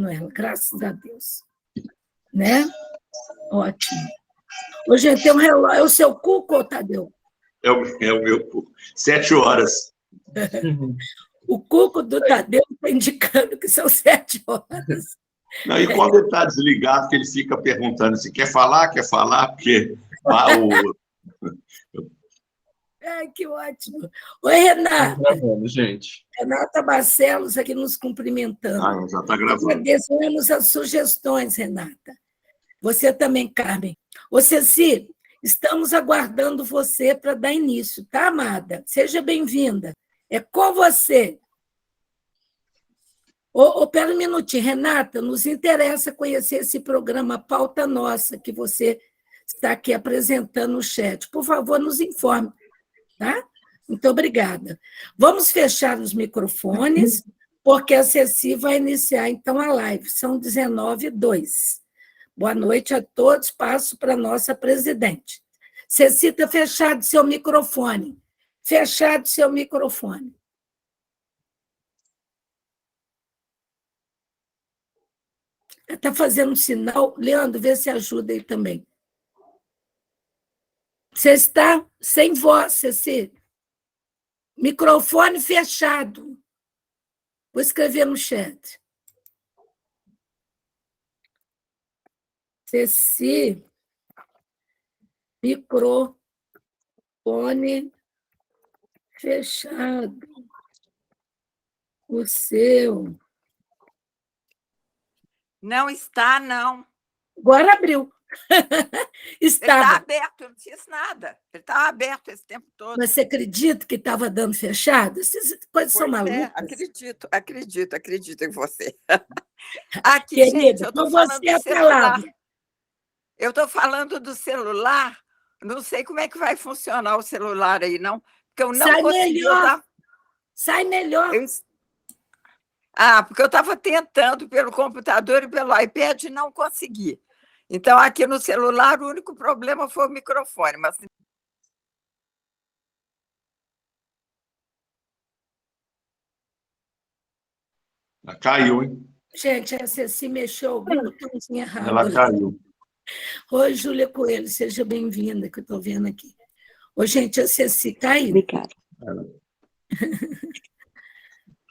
Manuela, graças a Deus. Né? Ótimo. Ô, gente, tem um relógio. É o seu cuco, Tadeu? É o meu cuco. 7 horas. O cuco do Tadeu está indicando que são 7 horas. Não, e quando ele está desligado, que ele fica perguntando se quer falar, porque Que ótimo. Oi, Renata. Gravando, gente. Renata Barcelos aqui nos cumprimentando. já está gravando. Agradecemos as sugestões, Renata. Você também, Carmen. Ô, Ceci, estamos aguardando você para dar início, tá, amada? Seja bem-vinda. É com você. Pera um minutinho, Renata, nos interessa conhecer esse programa Pauta Nossa, que você está aqui apresentando no chat. Por favor, nos informe, tá? Muito obrigada. Vamos fechar os microfones, porque a Ceci vai iniciar, então, a live. São 19h02. Boa noite a todos. Passo para a nossa presidente. Ceci, está fechado seu microfone. Fechado seu microfone. Está fazendo um sinal. Leandro, vê se ajuda aí também. Você está sem voz, Ceci. Microfone fechado. Vou escrever no chat. Ceci, microfone fechado. O seu. Não está, não. Agora abriu. Ele está aberto, eu não fiz nada. Ele estava aberto esse tempo todo. Mas você acredita que estava dando fechado? Essas coisas são malucas. Acredito em você. Aqui, Querida, gente, eu estou falando do celular. Eu estou falando do celular. Não sei como é que vai funcionar o celular aí, não. Porque eu não consegui. Sai melhor. Porque eu estava tentando pelo computador e pelo iPad e não consegui. Então, aqui no celular, o único problema foi o microfone. Mas... Caiu, hein? Gente, a Ceci mexeu o botãozinho errado. Ela caiu. Oi, Júlia Coelho, seja bem-vinda, que eu estou vendo aqui. Ô, gente, a Ceci caiu. Obrigada.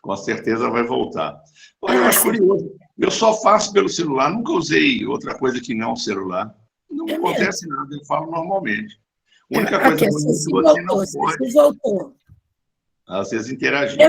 Com certeza vai voltar. Eu acho curioso. Eu só faço pelo celular, nunca usei outra coisa que não celular. Não acontece nada, eu falo normalmente. A única coisa que você não pode... voltou. Vocês interagiram.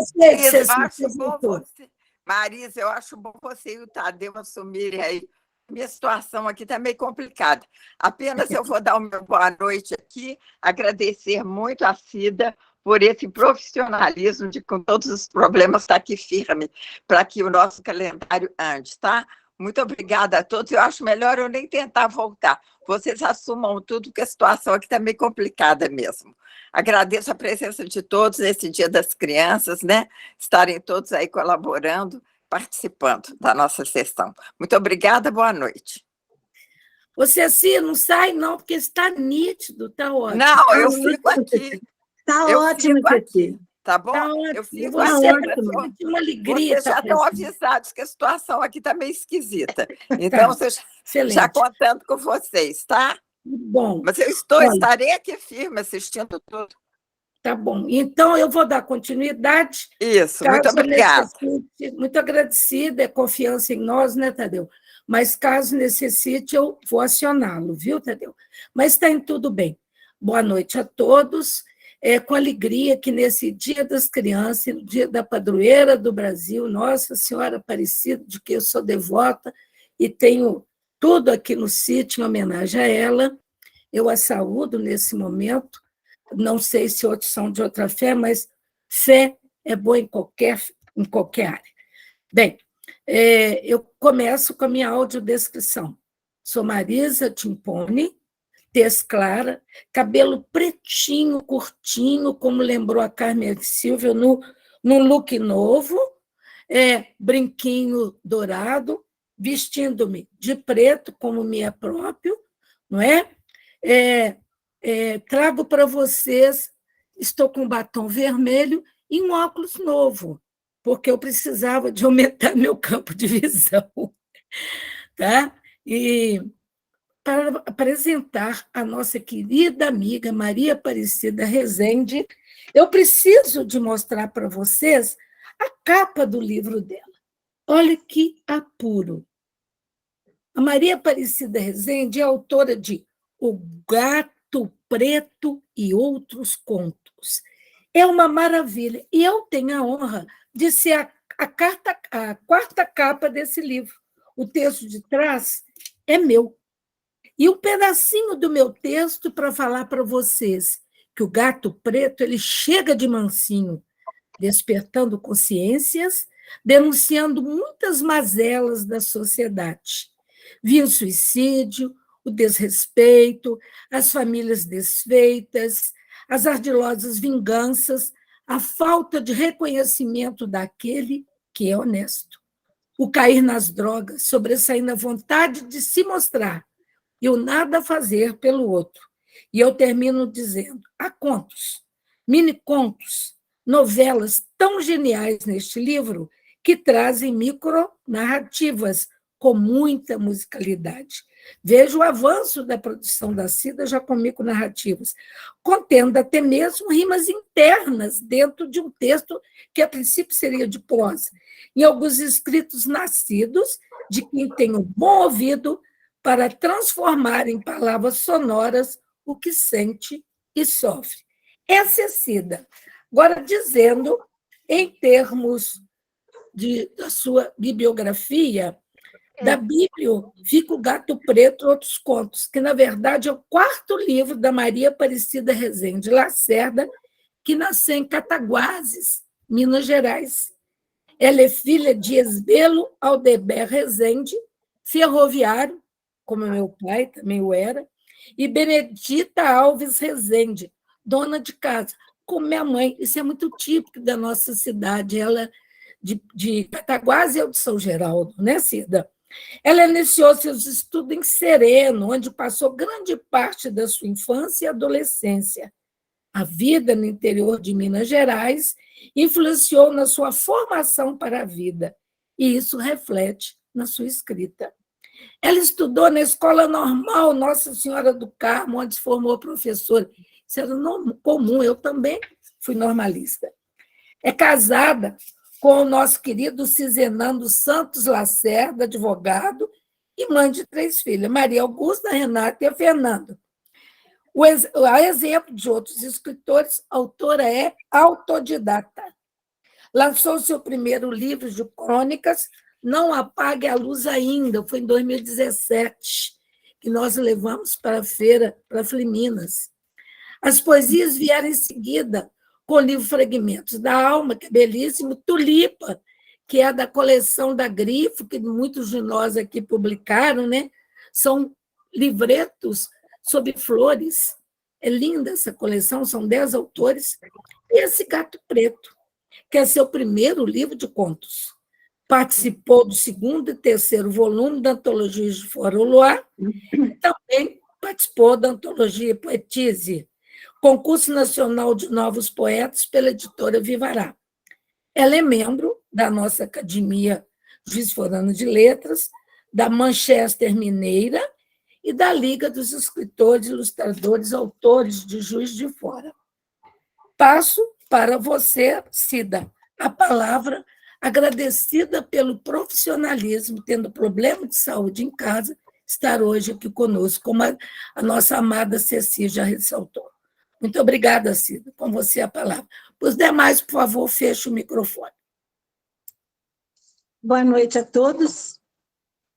Marisa, eu acho bom você e o Tadeu assumirem aí. Minha situação aqui está meio complicada. Apenas eu vou dar o meu boa noite aqui, agradecer muito a Cida por esse profissionalismo de, com todos os problemas, estar aqui firme para que o nosso calendário ande, tá? Muito obrigada a todos. Eu acho melhor eu nem tentar voltar. Vocês assumam tudo, porque a situação aqui está meio complicada mesmo. Agradeço a presença de todos nesse Dia das Crianças, né? Estarem todos aí colaborando, participando da nossa sessão. Muito obrigada, boa noite. Você assim, não sai não, porque está nítido, está ótimo. Não, eu fico aqui. Está ótimo aqui. Tá bom? Tá ótimo. Eu fico você uma alegria. Vocês já estão avisados que a situação aqui está meio esquisita. Então, vocês já contando com vocês, tá? Bom. Mas eu estarei aqui firme, assistindo tudo. Tá bom. Então, eu vou dar continuidade. Isso, muito obrigada. Muito agradecida, é confiança em nós, né, Tadeu? Mas, caso necessite, eu vou acioná-lo, viu, Tadeu? Mas está em tudo bem. Boa noite a todos. É com alegria que nesse Dia das Crianças, no Dia da Padroeira do Brasil, Nossa Senhora Aparecida, de que eu sou devota e tenho tudo aqui no sítio em homenagem a ela, eu a saúdo nesse momento. Não sei se outros são de outra fé, mas fé é boa em qualquer área. Bem, eu começo com a minha audiodescrição. Sou Marisa Timpone, tez clara, cabelo pretinho, curtinho, como lembrou a Carmen Silva, no look novo, brinquinho dourado, vestindo-me de preto, como me é próprio, não é? Trago para vocês, estou com um batom vermelho e um óculos novo, porque eu precisava de aumentar meu campo de visão. tá? E para apresentar a nossa querida amiga Maria Aparecida Rezende, eu preciso de mostrar para vocês a capa do livro dela. Olha que apuro. A Maria Aparecida Rezende é autora de O Gato Preto e Outros Contos. É uma maravilha. E eu tenho a honra de ser a quarta capa desse livro. O texto de trás é meu. E um pedacinho do meu texto para falar para vocês que o gato preto ele chega de mansinho, despertando consciências, denunciando muitas mazelas da sociedade. Vi o suicídio, o desrespeito, as famílias desfeitas, as ardilosas vinganças, a falta de reconhecimento daquele que é honesto. O cair nas drogas, sobressaindo a vontade de se mostrar e o nada fazer pelo outro. E eu termino dizendo, há contos, mini-contos, novelas tão geniais neste livro que trazem micronarrativas com muita musicalidade. Vejo o avanço da produção da Cida já com micronarrativas, contendo até mesmo rimas internas dentro de um texto que, a princípio, seria de prosa, em alguns escritos nascidos de quem tem um bom ouvido para transformar em palavras sonoras o que sente e sofre. Essa é Cida. Agora, dizendo, em termos da sua bibliografia, da Bíblia fica O Gato Preto e Outros Contos, que, na verdade, é o quarto livro da Maria Aparecida Rezende Lacerda, que nasceu em Cataguases, Minas Gerais. Ela é filha de Esbelo Aldeber Rezende, ferroviário, como meu pai também o era, e Benedita Alves Rezende, dona de casa, como minha mãe. Isso é muito típico da nossa cidade, ela de Cataguases e eu de São Geraldo, né, Cida? Ela iniciou seus estudos em Sereno, onde passou grande parte da sua infância e adolescência. A vida no interior de Minas Gerais influenciou na sua formação para a vida, e isso reflete na sua escrita. Ela estudou na Escola Normal Nossa Senhora do Carmo, onde se formou professora. Isso era comum, eu também fui normalista. É casada com o nosso querido Cisenando Santos Lacerda, advogado, e mãe de 3 filhas, Maria Augusta, Renata e a Fernanda. A exemplo de outros escritores, a autora é autodidata. Lançou seu primeiro livro de crônicas, Não Apague a Luz Ainda, foi em 2017, que nós levamos para a feira, para Fliminas. As poesias vieram em seguida, com o livro Fragmentos da Alma, que é belíssimo, Tulipa, que é da coleção da Grifo, que muitos de nós aqui publicaram, né? São livretos sobre flores. É linda essa coleção, são 10 autores. E esse Gato Preto, que é seu primeiro livro de contos. Participou do 2º e 3º volume da antologia de Fora o Luar, e também participou da antologia Poetise, Concurso Nacional de Novos Poetas pela editora Vivará. Ela é membro da nossa Academia Juiz Forano de Letras, da Manchester Mineira e da Liga dos Escritores, Ilustradores, Autores de Juiz de Fora. Passo para você, Cida, a palavra, agradecida pelo profissionalismo, tendo problema de saúde em casa, estar hoje aqui conosco, como a nossa amada Ceci já ressaltou. Muito obrigada, Cida. Com você a palavra. Os demais, por favor, feche o microfone. Boa noite a todos.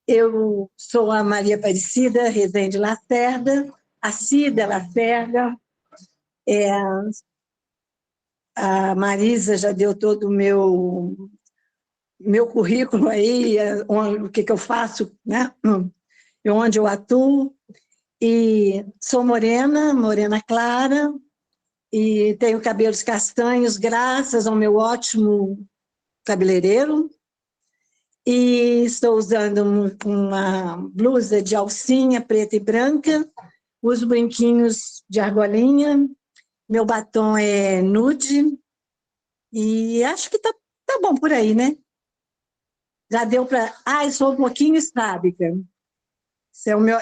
Eu sou a Maria Aparecida Rezende Lacerda, a Cida Lacerda. A Marisa já deu todo o meu currículo aí, o que eu faço, né? E onde eu atuo. E sou morena clara, e tenho cabelos castanhos, graças ao meu ótimo cabeleireiro. E estou usando uma blusa de alcinha preta e branca, uso brinquinhos de argolinha, meu batom é nude, e acho que tá bom por aí, né? Já deu para... Ah, eu sou um pouquinho estrábica. Esse é o meu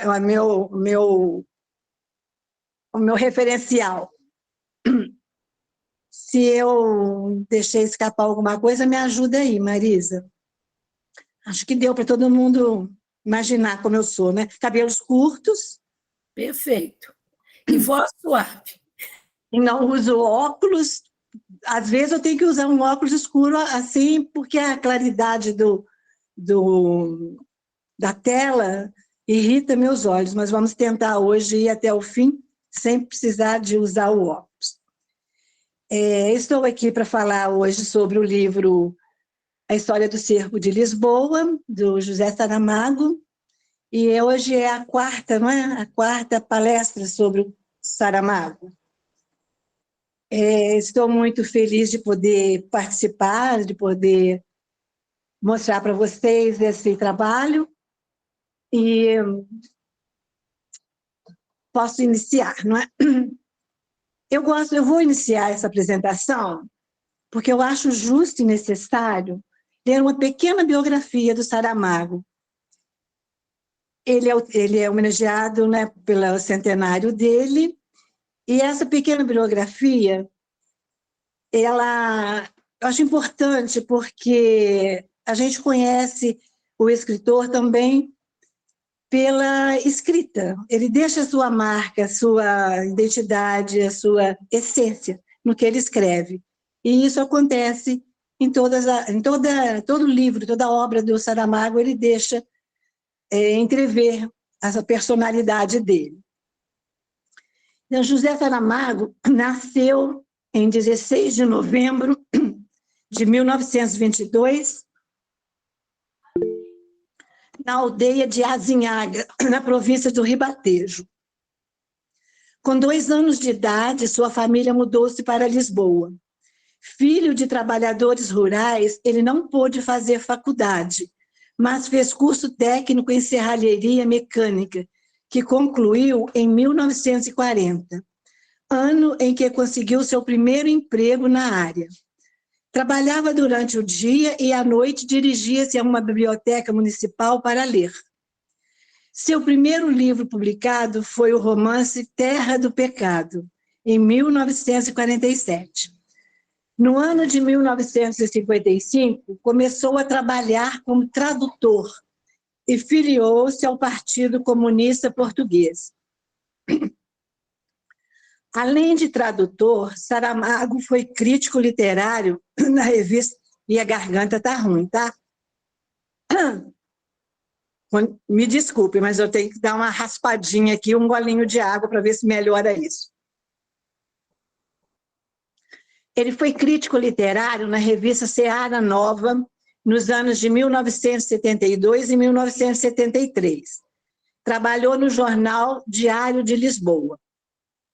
referencial. Se eu deixei escapar alguma coisa, me ajuda aí, Marisa. Acho que deu para todo mundo imaginar como eu sou, né? Cabelos curtos. Perfeito. E voz suave. E não uso óculos. Às vezes eu tenho que usar um óculos escuro assim, porque a claridade da tela irrita meus olhos, mas vamos tentar hoje ir até o fim, sem precisar de usar o óculos. Estou aqui para falar hoje sobre o livro A História do Cerco de Lisboa, do José Saramago, e hoje é a quarta, não é? A quarta palestra sobre o Saramago. Estou muito feliz de poder participar, de poder mostrar para vocês esse trabalho, e posso iniciar, não é? Eu vou iniciar essa apresentação porque eu acho justo e necessário ler uma pequena biografia do Saramago. Ele é homenageado, né, pelo centenário dele, e essa pequena biografia, eu acho importante porque a gente conhece o escritor também pela escrita. Ele deixa a sua marca, a sua identidade, a sua essência no que ele escreve. E isso acontece em todo livro, toda obra do Saramago, ele deixa entrever essa personalidade dele. Então, José Saramago nasceu em 16 de novembro de 1922, na aldeia de Azinhaga, na província do Ribatejo. Com 2 anos de idade, sua família mudou-se para Lisboa. Filho de trabalhadores rurais, ele não pôde fazer faculdade, mas fez curso técnico em serralheria mecânica, que concluiu em 1940, ano em que conseguiu seu primeiro emprego na área. Trabalhava durante o dia e à noite dirigia-se a uma biblioteca municipal para ler. Seu primeiro livro publicado foi o romance Terra do Pecado, em 1947. No ano de 1955, começou a trabalhar como tradutor e filiou-se ao Partido Comunista Português. Além de tradutor, Saramago foi crítico literário na revista... E a garganta está ruim, tá? Me desculpe, mas eu tenho que dar uma raspadinha aqui, um golinho de água para ver se melhora isso. Ele foi crítico literário na revista Seara Nova, nos anos de 1972 e 1973. Trabalhou no jornal Diário de Lisboa.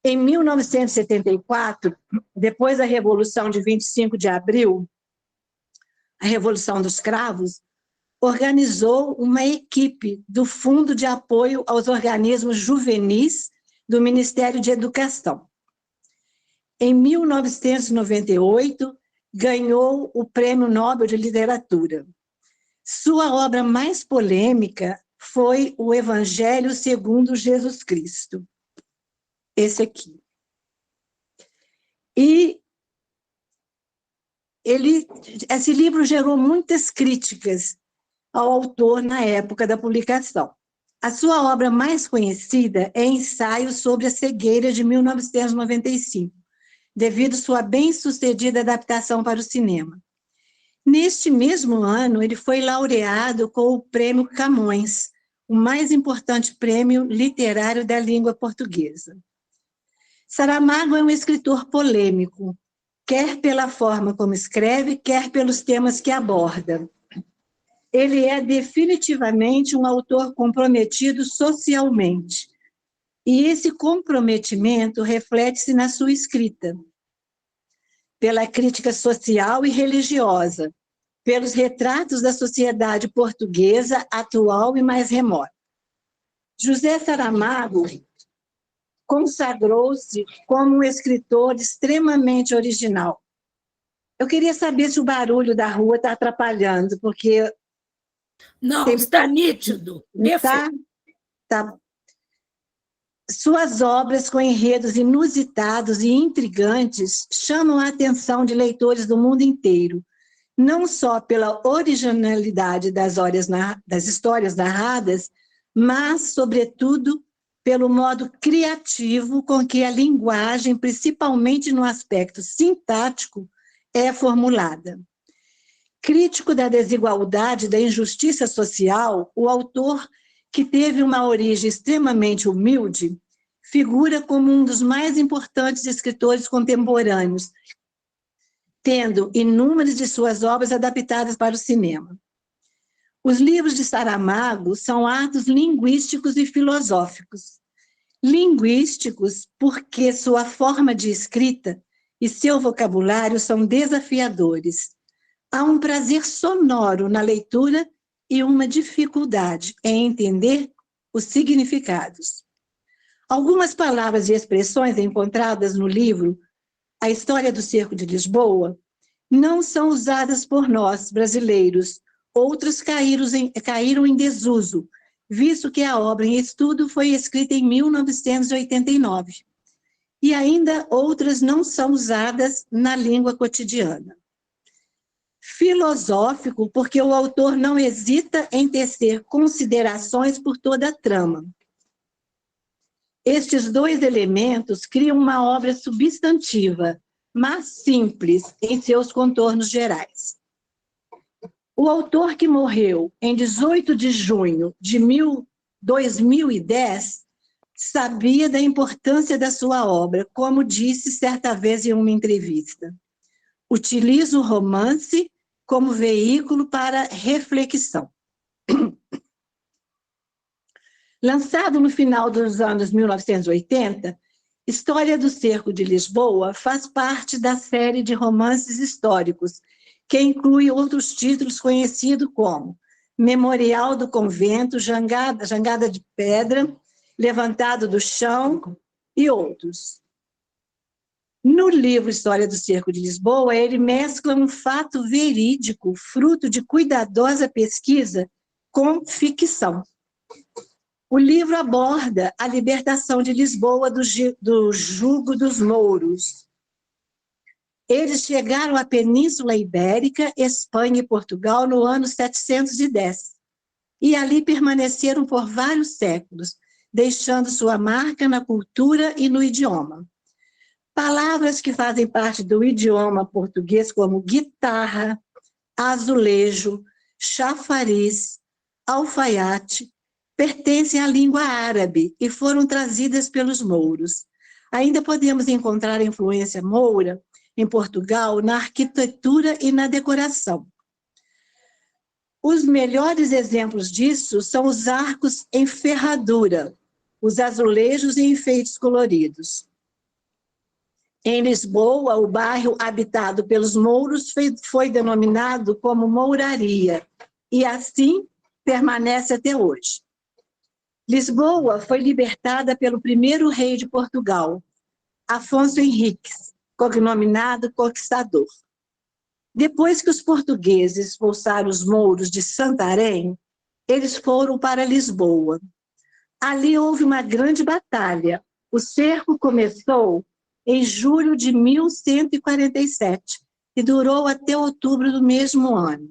Em 1974, depois da Revolução de 25 de Abril, a Revolução dos Cravos, organizou uma equipe do Fundo de Apoio aos Organismos Juvenis do Ministério de Educação. Em 1998, ganhou o Prêmio Nobel de Literatura. Sua obra mais polêmica foi o Evangelho segundo Jesus Cristo. Esse aqui. E esse livro gerou muitas críticas ao autor na época da publicação. A sua obra mais conhecida é Ensaio sobre a Cegueira, de 1995, devido à sua bem-sucedida adaptação para o cinema. Neste mesmo ano, ele foi laureado com o Prêmio Camões, o mais importante prêmio literário da língua portuguesa. Saramago é um escritor polêmico, quer pela forma como escreve, quer pelos temas que aborda. Ele é definitivamente um autor comprometido socialmente, e esse comprometimento reflete-se na sua escrita, pela crítica social e religiosa, pelos retratos da sociedade portuguesa atual e mais remota. José Saramago consagrou-se como um escritor extremamente original. Eu queria saber se o barulho da rua está atrapalhando, porque Não, está nítido. Tá? Tá. Suas obras, com enredos inusitados e intrigantes, chamam a atenção de leitores do mundo inteiro, não só pela originalidade das histórias narradas, mas, sobretudo, pelo modo criativo com que a linguagem, principalmente no aspecto sintático, é formulada. Crítico da desigualdade e da injustiça social, o autor, que teve uma origem extremamente humilde, figura como um dos mais importantes escritores contemporâneos, tendo inúmeras de suas obras adaptadas para o cinema. Os livros de Saramago são atos linguísticos e filosóficos. Linguísticos porque sua forma de escrita e seu vocabulário são desafiadores. Há um prazer sonoro na leitura e uma dificuldade em entender os significados. Algumas palavras e expressões encontradas no livro A História do Cerco de Lisboa não são usadas por nós, brasileiros. Outras caíram em desuso, visto que a obra em estudo foi escrita em 1989. E ainda outras não são usadas na língua cotidiana. Filosófico, porque o autor não hesita em tecer considerações por toda a trama. Estes dois elementos criam uma obra substantiva, mas simples em seus contornos gerais. O autor, que morreu em 18 de junho de 2010, sabia da importância da sua obra, como disse certa vez em uma entrevista. Utiliza o romance como veículo para reflexão. Lançado no final dos anos 1980, História do Cerco de Lisboa faz parte da série de romances históricos, que inclui outros títulos conhecidos como Memorial do Convento, Jangada de Pedra, Levantado do Chão e outros. No livro História do Cerco de Lisboa, ele mescla um fato verídico, fruto de cuidadosa pesquisa, com ficção. O livro aborda a libertação de Lisboa do jugo dos mouros. Eles chegaram à Península Ibérica, Espanha e Portugal no ano 710, e ali permaneceram por vários séculos, deixando sua marca na cultura e no idioma. Palavras que fazem parte do idioma português, como guitarra, azulejo, chafariz, alfaiate, pertencem à língua árabe e foram trazidas pelos mouros. Ainda podemos encontrar a influência moura em Portugal na arquitetura e na decoração. Os melhores exemplos disso são os arcos em ferradura, os azulejos e enfeites coloridos. Em Lisboa, o bairro habitado pelos mouros foi denominado como Mouraria, e assim permanece até hoje. Lisboa foi libertada pelo primeiro rei de Portugal, Afonso Henriques, cognominado Conquistador. Depois que os portugueses expulsaram os mouros de Santarém, eles foram para Lisboa. Ali houve uma grande batalha. O cerco começou em julho de 1147 e durou até outubro do mesmo ano.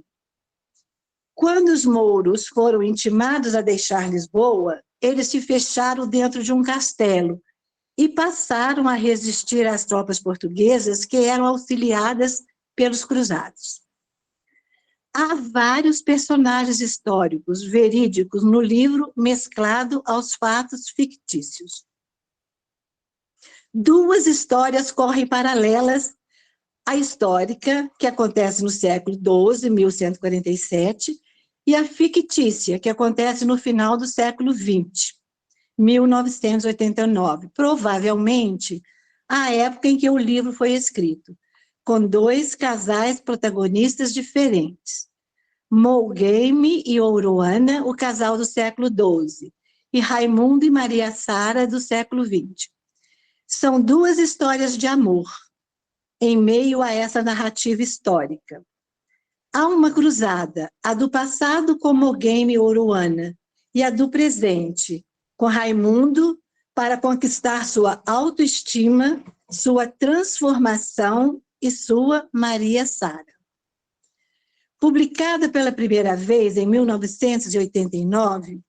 Quando os mouros foram intimados a deixar Lisboa, eles se fecharam dentro de um castelo e passaram a resistir às tropas portuguesas que eram auxiliadas pelos cruzados. Há vários personagens históricos verídicos no livro, mesclado aos fatos fictícios. Duas histórias correm paralelas: a histórica, que acontece no século XII, 1147, e a fictícia, que acontece no final do século XX, 1989, provavelmente a época em que o livro foi escrito, com dois casais protagonistas diferentes, Moulgame e Ouroana, o casal do século XII, e Raimundo e Maria Sara, do século XX. São duas histórias de amor, em meio a essa narrativa histórica. Há uma cruzada, a do passado com Morgane e Oruana, e a do presente, com Raimundo, para conquistar sua autoestima, sua transformação e sua Maria Sara. Publicada pela primeira vez em 1989,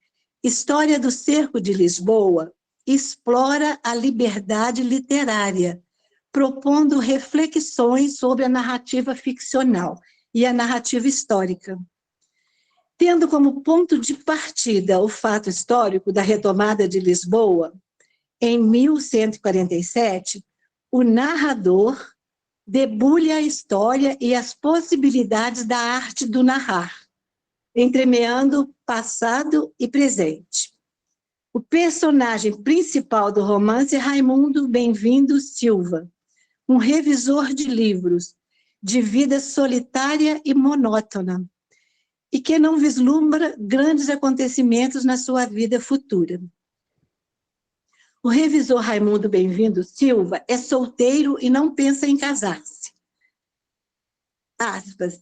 História do Cerco de Lisboa explora a liberdade literária, propondo reflexões sobre a narrativa ficcional e a narrativa histórica. Tendo como ponto de partida o fato histórico da retomada de Lisboa, em 1147, o narrador debulha a história e as possibilidades da arte do narrar, entremeando passado e presente. O personagem principal do romance é Raimundo Bem-vindo Silva, um revisor de livros, de vida solitária e monótona, e que não vislumbra grandes acontecimentos na sua vida futura. O revisor Raimundo Bem-vindo Silva é solteiro e não pensa em casar-se. Aspas,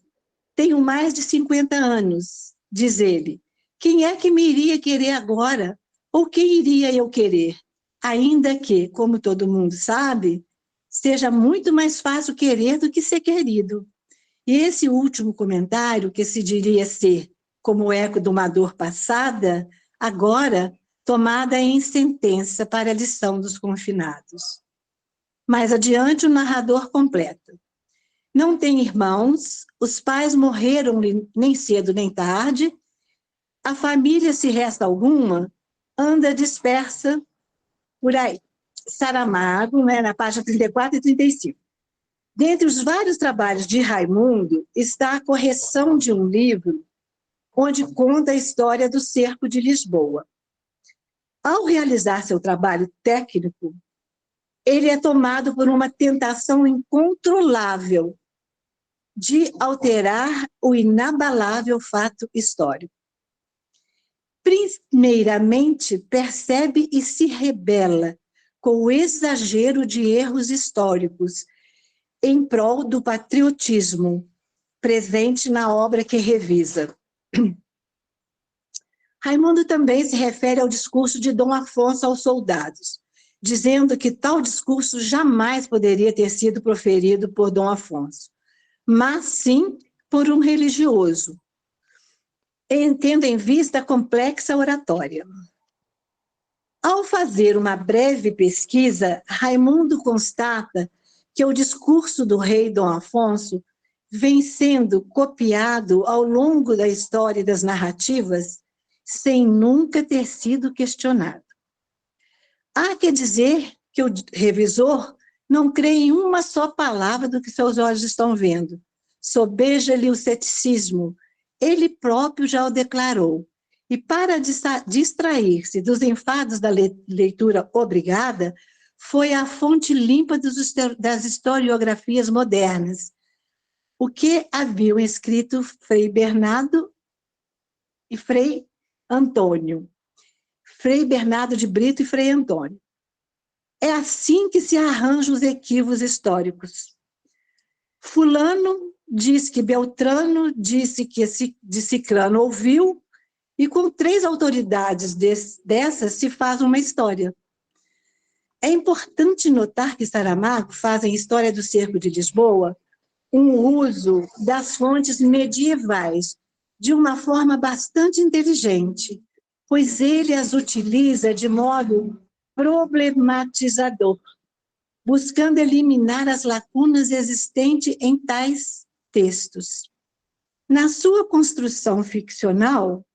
tenho mais de 50 anos, diz ele. Quem é que me iria querer agora? Ou quem iria eu querer? Ainda que, como todo mundo sabe, seja muito mais fácil querer do que ser querido. E esse último comentário, que se diria ser como o eco de uma dor passada, agora tomada em sentença para a lição dos confinados. Mais adiante, o narrador completa. Não tem irmãos, os pais morreram nem cedo nem tarde, a família, se resta alguma, anda dispersa por aí. Saramago, né, na página 34 e 35. Dentre os vários trabalhos de Raimundo, está a correção de um livro onde conta a história do cerco de Lisboa. Ao realizar seu trabalho técnico, ele é tomado por uma tentação incontrolável de alterar o inabalável fato histórico. Primeiramente, percebe e se rebela com o exagero de erros históricos em prol do patriotismo presente na obra que revisa. Raimundo também se refere ao discurso de Dom Afonso aos soldados, dizendo que tal discurso jamais poderia ter sido proferido por Dom Afonso, mas sim por um religioso, tendo em vista a complexa oratória. Ao fazer uma breve pesquisa, Raimundo constata que o discurso do rei Dom Afonso vem sendo copiado ao longo da história das narrativas sem nunca ter sido questionado. Há que dizer que o revisor não crê em uma só palavra do que seus olhos estão vendo. Sobeja-lhe o ceticismo, ele próprio já o declarou. E para distrair-se dos enfados da leitura obrigada, foi à fonte limpa das historiografias modernas, o que haviam escrito Frei Bernardo e Frei Antônio, Frei Bernardo de Brito e Frei Antônio. É assim que se arranjam os equívocos históricos. Fulano diz que Beltrano disse que de Cicrano ouviu, e com 3 autoridades dessas se faz uma história. É importante notar que Saramago faz em História do Cerco de Lisboa um uso das fontes medievais de uma forma bastante inteligente, pois ele as utiliza de modo problematizador, buscando eliminar as lacunas existentes em tais textos. Na sua construção ficcional,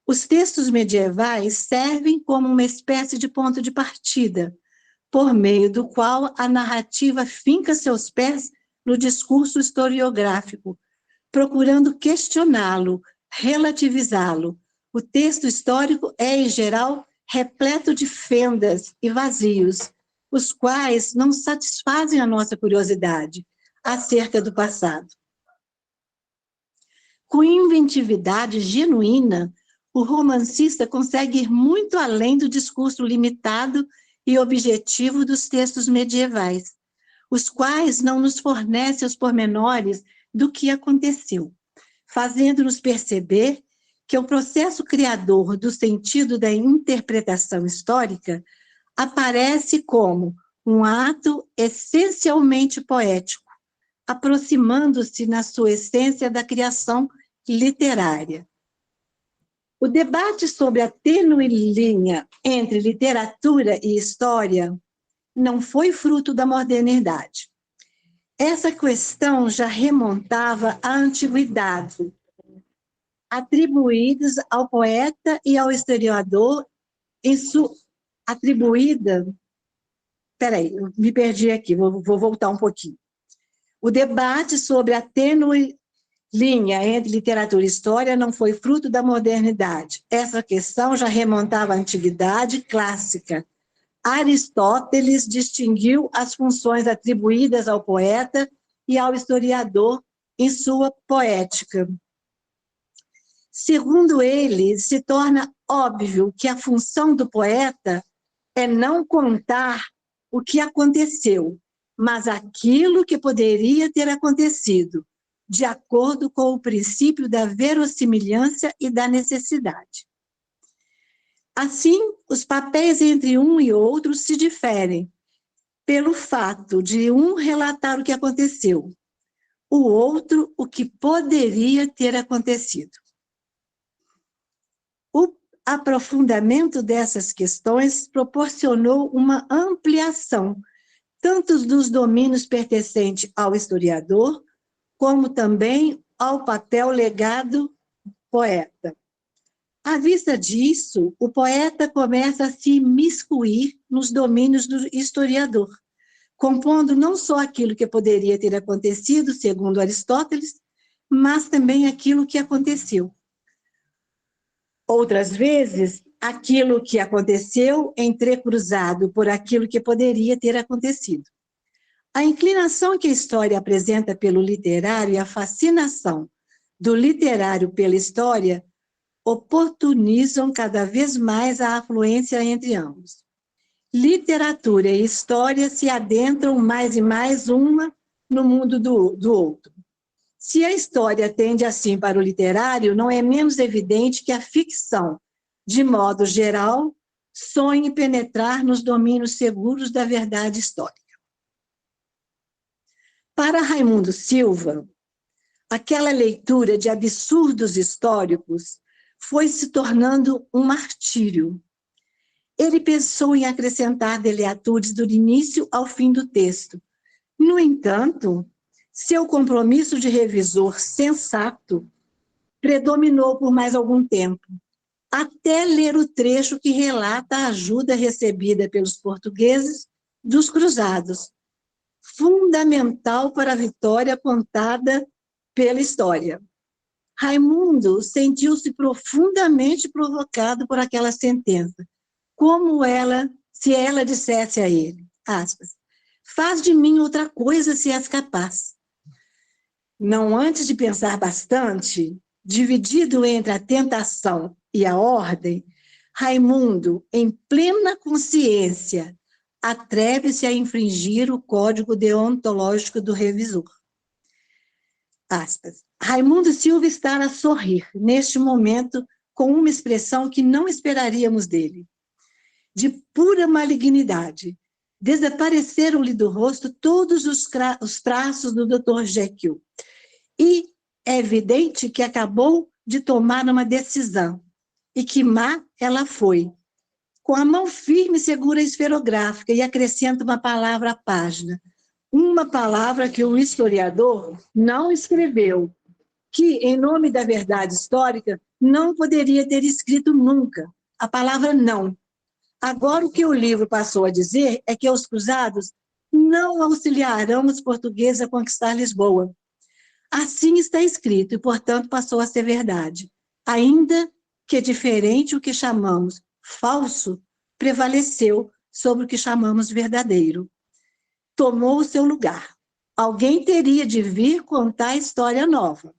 os textos medievais servem como uma espécie de ponto de partida, por meio do qual a narrativa finca seus pés no discurso historiográfico, procurando questioná-lo, relativizá-lo. O texto histórico é, em geral, repleto de fendas e vazios, os quais não satisfazem a nossa curiosidade acerca do passado. Com inventividade genuína, o romancista consegue ir muito além do discurso limitado e objetivo dos textos medievais, os quais não nos fornecem os pormenores do que aconteceu, fazendo-nos perceber que o processo criador do sentido da interpretação histórica aparece como um ato essencialmente poético, aproximando-se na sua essência da criação literária. O debate sobre a tênue linha entre literatura e história não foi fruto da modernidade. Essa questão já remontava à antiguidade, atribuídas ao poeta e ao historiador Peraí, eu me perdi aqui, vou voltar um pouquinho. O debate sobre a tênue linha entre literatura e história não foi fruto da modernidade. Essa questão já remontava à antiguidade clássica. Aristóteles distinguiu as funções atribuídas ao poeta e ao historiador em sua poética. Segundo ele, se torna óbvio que a função do poeta é não contar o que aconteceu, mas aquilo que poderia ter acontecido, de acordo com o princípio da verossimilhança e da necessidade. Assim, os papéis entre um e outro se diferem pelo fato de um relatar o que aconteceu, o outro o que poderia ter acontecido. O aprofundamento dessas questões proporcionou uma ampliação tanto dos domínios pertencentes ao historiador, como também ao papel legado poeta. À vista disso, o poeta começa a se imiscuir nos domínios do historiador, compondo não só aquilo que poderia ter acontecido, segundo Aristóteles, mas também aquilo que aconteceu. Outras vezes, aquilo que aconteceu entrecruzado por aquilo que poderia ter acontecido. A inclinação que a história apresenta pelo literário e a fascinação do literário pela história oportunizam cada vez mais a afluência entre ambos. Literatura e história se adentram mais e mais uma no mundo do outro. Se a história tende assim para o literário, não é menos evidente que a ficção, de modo geral, sonhe penetrar nos domínios seguros da verdade histórica. Para Raimundo Silva, aquela leitura de absurdos históricos foi se tornando um martírio. Ele pensou em acrescentar deleatudes do início ao fim do texto. No entanto, seu compromisso de revisor sensato predominou por mais algum tempo, até ler o trecho que relata a ajuda recebida pelos portugueses dos cruzados, fundamental para a vitória contada pela história. Raimundo sentiu-se profundamente provocado por aquela sentença, se ela dissesse a ele, aspas, faz de mim outra coisa se és capaz. Não antes de pensar bastante, dividido entre a tentação e a ordem, Raimundo, em plena consciência, atreve-se a infringir o código deontológico do revisor. Aspas. Raimundo Silva está a sorrir, neste momento, com uma expressão que não esperaríamos dele. De pura malignidade, desapareceram-lhe do rosto todos os traços do Dr. Jekyll. E é evidente que acabou de tomar uma decisão, e que má ela foi. Com a mão firme segura a esferográfica e acrescenta uma palavra à página. Uma palavra que o historiador não escreveu, que, em nome da verdade histórica, não poderia ter escrito nunca. A palavra não. Agora, o que o livro passou a dizer é que os cruzados não auxiliarão os portugueses a conquistar Lisboa. Assim está escrito, e, portanto, passou a ser verdade. Ainda que diferente o que chamamos falso, prevaleceu sobre o que chamamos verdadeiro. Tomou o seu lugar. Alguém teria de vir contar a história nova.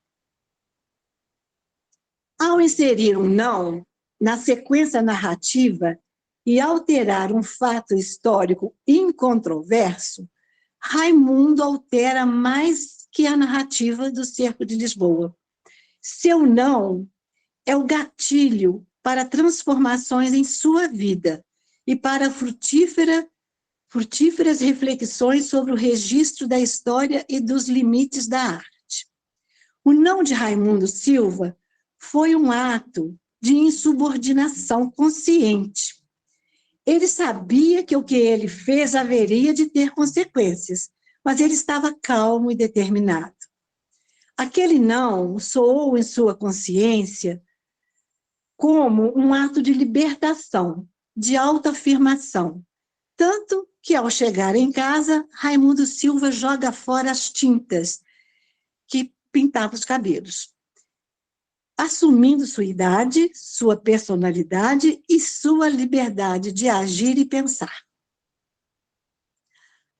Ao inserir um não na sequência narrativa e alterar um fato histórico incontroverso, Raimundo altera mais que a narrativa do Cerco de Lisboa. Seu não é o gatilho para transformações em sua vida e para frutíferas reflexões sobre o registro da história e dos limites da arte. O não de Raimundo Silva foi um ato de insubordinação consciente. Ele sabia que o que ele fez haveria de ter consequências, mas ele estava calmo e determinado. Aquele não soou em sua consciência como um ato de libertação, de autoafirmação, tanto que, ao chegar em casa, Raimundo Silva joga fora as tintas que pintavam os cabelos, assumindo sua idade, sua personalidade e sua liberdade de agir e pensar.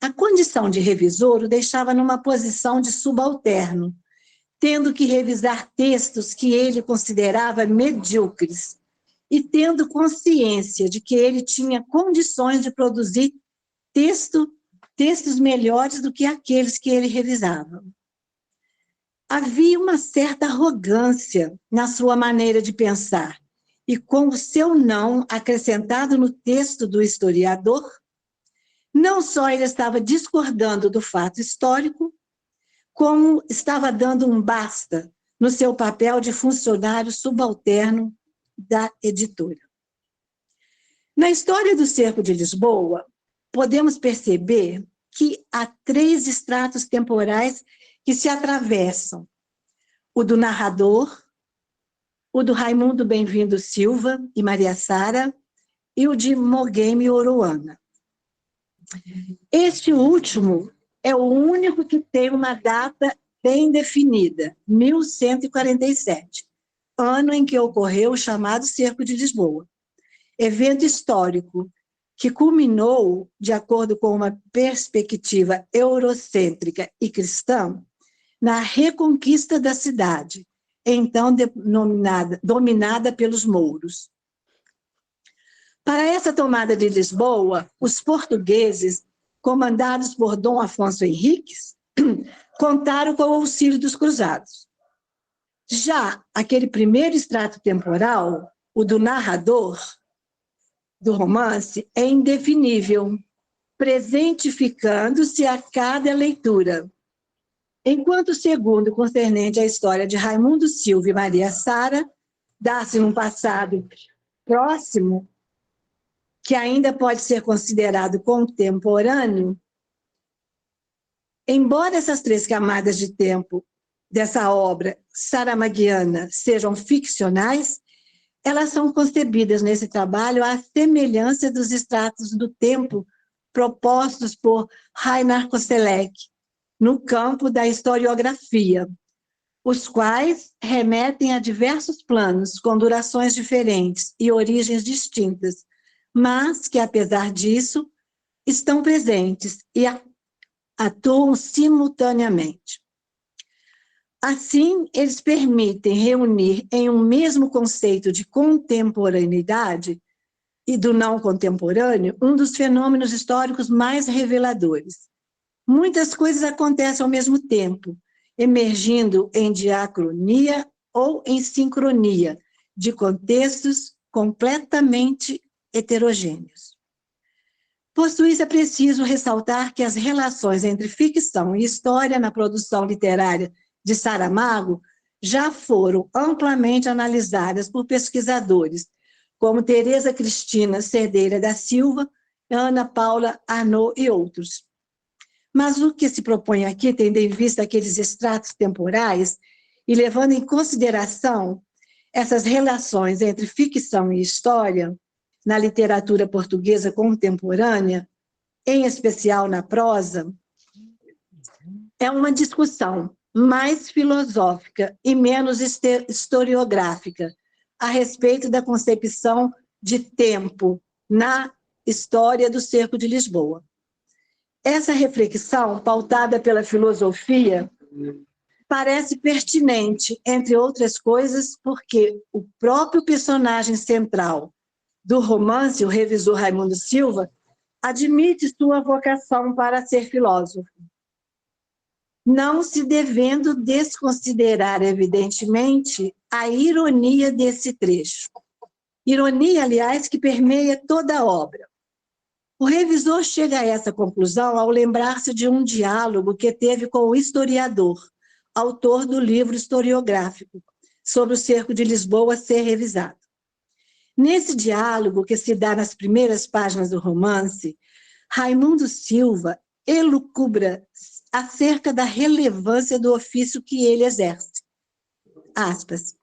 A condição de revisor o deixava numa posição de subalterno, tendo que revisar textos que ele considerava medíocres e tendo consciência de que ele tinha condições de produzir textos melhores do que aqueles que ele revisava. Havia uma certa arrogância na sua maneira de pensar, e com o seu não acrescentado no texto do historiador, não só ele estava discordando do fato histórico, como estava dando um basta no seu papel de funcionário subalterno da editora. Na história do Cerco de Lisboa, podemos perceber que há 3 estratos temporais que se atravessam: o do narrador, o do Raimundo Bem-vindo Silva e Maria Sara, e o de Mogeme Oruana. Este último é o único que tem uma data bem definida, 1147, ano em que ocorreu o chamado Cerco de Lisboa, evento histórico que culminou, de acordo com uma perspectiva eurocêntrica e cristã, na reconquista da cidade, então dominada pelos mouros. Para essa tomada de Lisboa, os portugueses, comandados por Dom Afonso Henriques, contaram com o auxílio dos cruzados. Já aquele primeiro extrato temporal, o do narrador do romance, é indefinível, presentificando-se a cada leitura. Enquanto o segundo, concernente à história de Raimundo Silva e Maria Sara, dá-se num passado próximo, que ainda pode ser considerado contemporâneo, embora essas 3 camadas de tempo dessa obra saramaguiana sejam ficcionais, elas são concebidas nesse trabalho à semelhança dos estratos do tempo propostos por Reinhard Koselleck, no campo da historiografia, os quais remetem a diversos planos com durações diferentes e origens distintas, mas que, apesar disso, estão presentes e atuam simultaneamente. Assim, eles permitem reunir em um mesmo conceito de contemporaneidade e do não contemporâneo um dos fenômenos históricos mais reveladores. Muitas coisas acontecem ao mesmo tempo, emergindo em diacronia ou em sincronia, de contextos completamente heterogêneos. Posto isso, é preciso ressaltar que as relações entre ficção e história na produção literária de Saramago já foram amplamente analisadas por pesquisadores como Tereza Cristina Cerdeira da Silva, Ana Paula Arnaud e outros. Mas o que se propõe aqui, tendo em vista aqueles extratos temporais e levando em consideração essas relações entre ficção e história na literatura portuguesa contemporânea, em especial na prosa, é uma discussão mais filosófica e menos historiográfica a respeito da concepção de tempo na história do Cerco de Lisboa. Essa reflexão, pautada pela filosofia, parece pertinente, entre outras coisas, porque o próprio personagem central do romance, o revisor Raimundo Silva, admite sua vocação para ser filósofo. não se devendo desconsiderar, evidentemente, a ironia desse trecho. Ironia, aliás, que permeia toda a obra. O revisor chega a essa conclusão ao lembrar-se de um diálogo que teve com o historiador, autor do livro historiográfico, sobre o cerco de Lisboa ser revisado. Nesse diálogo, que se dá nas primeiras páginas do romance, Raimundo Silva elucubra acerca da relevância do ofício que ele exerce. Aspas.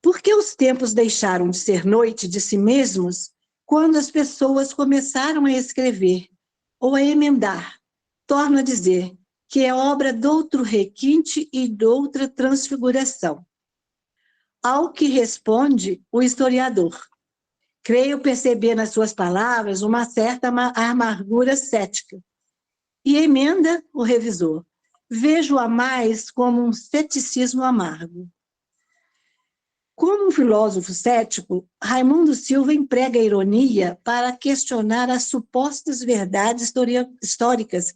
Porque os tempos deixaram de ser noite de si mesmos quando as pessoas começaram a escrever ou a emendar, torno a dizer, que é obra de outro requinte e de outra transfiguração. Ao que responde o historiador. Creio perceber nas suas palavras uma certa amargura cética. E emenda o revisor. Vejo-a mais como um ceticismo amargo. Como um filósofo cético, Raimundo Silva emprega a ironia para questionar as supostas verdades históricas,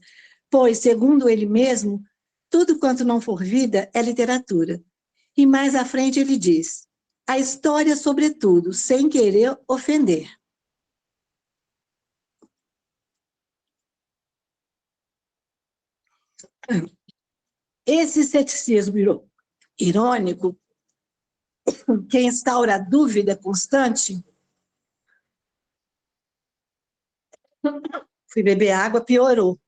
pois, segundo ele mesmo, tudo quanto não for vida é literatura. E mais à frente ele diz, a história, sobretudo, sem querer ofender. Esse ceticismo irônico, que instaura a dúvida constante, fui beber água, piorou.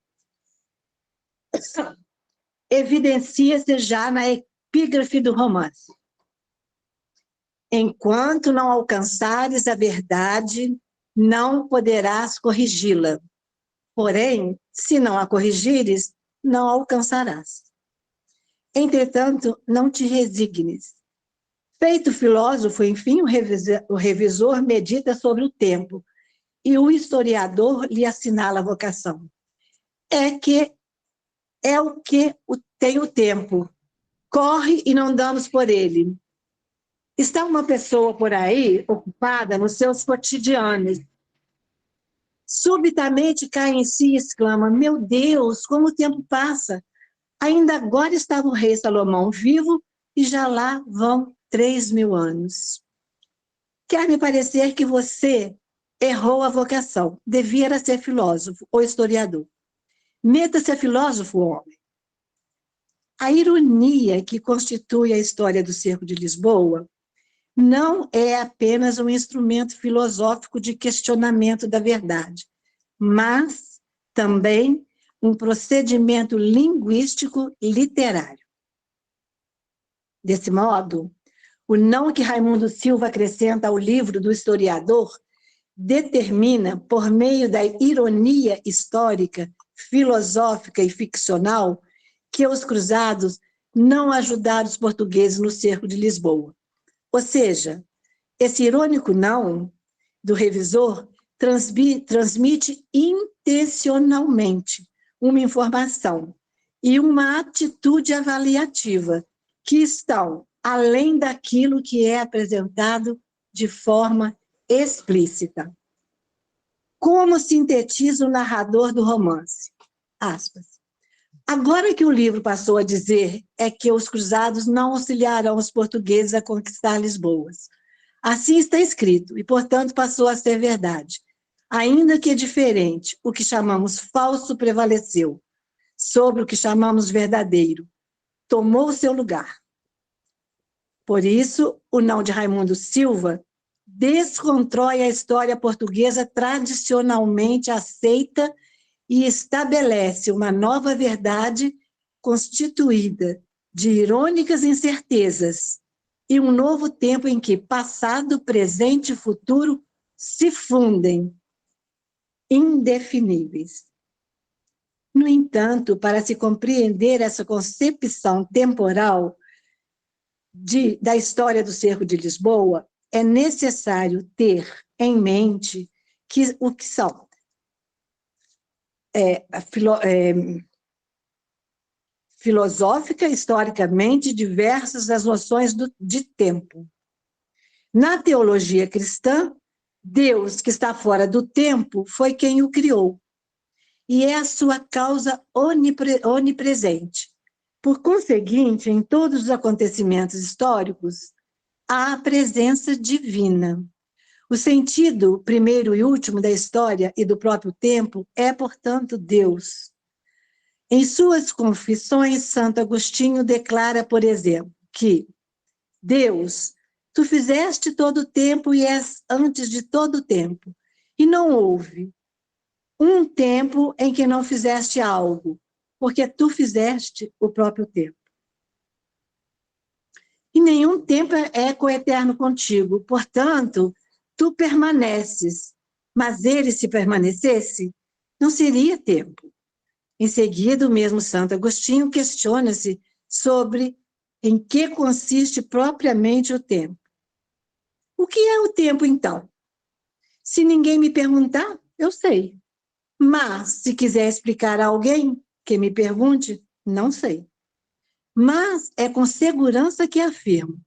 Evidencia-se já na epígrafe do romance. Enquanto não alcançares a verdade, não poderás corrigi-la. Porém, se não a corrigires, não alcançarás. Entretanto, não te resignes. Feito filósofo, enfim, o revisor medita sobre o tempo, e o historiador lhe assinala a vocação. É o que tem o tempo. Corre e não damos por ele. Está uma pessoa por aí, ocupada nos seus cotidianos. Subitamente cai em si e exclama, meu Deus, como o tempo passa. Ainda agora estava o rei Salomão vivo e já lá vão 3.000 anos. Quer me parecer que você errou a vocação. Devia ser filósofo ou historiador. Meta-se a filósofo, homem. A ironia que constitui a história do Cerco de Lisboa não é apenas um instrumento filosófico de questionamento da verdade, mas também um procedimento linguístico literário. Desse modo, o não que Raimundo Silva acrescenta ao livro do historiador determina, por meio da ironia histórica, filosófica e ficcional, que os cruzados não ajudaram os portugueses no cerco de Lisboa. Ou seja, esse irônico não do revisor transmite intencionalmente uma informação e uma atitude avaliativa que estão além daquilo que é apresentado de forma explícita. Como sintetiza o narrador do romance? Aspas. Agora que o livro passou a dizer é que os cruzados não auxiliarão os portugueses a conquistar Lisboa. Assim está escrito, e, portanto, passou a ser verdade. Ainda que diferente, o que chamamos falso prevaleceu, sobre o que chamamos verdadeiro. Tomou seu lugar. Por isso, o não de Raimundo Silva descontrói a história portuguesa tradicionalmente aceita e estabelece uma nova verdade constituída de irônicas incertezas e um novo tempo em que passado, presente e futuro se fundem, indefiníveis. No entanto, para se compreender essa concepção temporal da história do Cerco de Lisboa, é necessário ter em mente o que são filosófica, historicamente, diversas as noções de tempo. Na teologia cristã, Deus, que está fora do tempo, foi quem o criou, e é a sua causa onipresente. Por conseguinte, em todos os acontecimentos históricos, há a presença divina. O sentido primeiro e último da história e do próprio tempo é, portanto, Deus. Em suas Confissões, Santo Agostinho declara, por exemplo, que Deus, tu fizeste todo o tempo e és antes de todo o tempo, e não houve um tempo em que não fizeste algo, porque tu fizeste o próprio tempo. E nenhum tempo é coeterno contigo, portanto, tu permaneces, mas ele, se permanecesse, não seria tempo. Em seguida, o mesmo Santo Agostinho questiona-se sobre em que consiste propriamente o tempo. O que é o tempo, então? Se ninguém me perguntar, eu sei. Mas, se quiser explicar a alguém que me pergunte, não sei. Mas é com segurança que afirmo.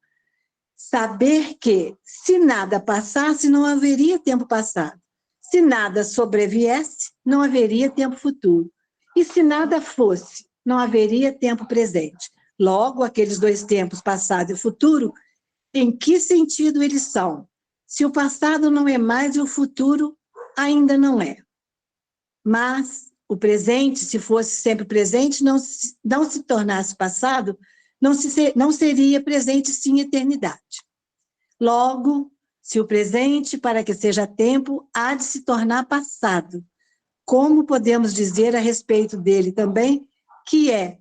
Saber que, se nada passasse, não haveria tempo passado. Se nada sobreviesse, não haveria tempo futuro. E se nada fosse, não haveria tempo presente. Logo, aqueles dois tempos, passado e futuro, em que sentido eles são? Se o passado não é mais e o futuro ainda não é. Mas o presente, se fosse sempre presente, não se tornasse passado, não seria presente sim eternidade. Logo, se o presente, para que seja tempo, há de se tornar passado, como podemos dizer a respeito dele também, que é,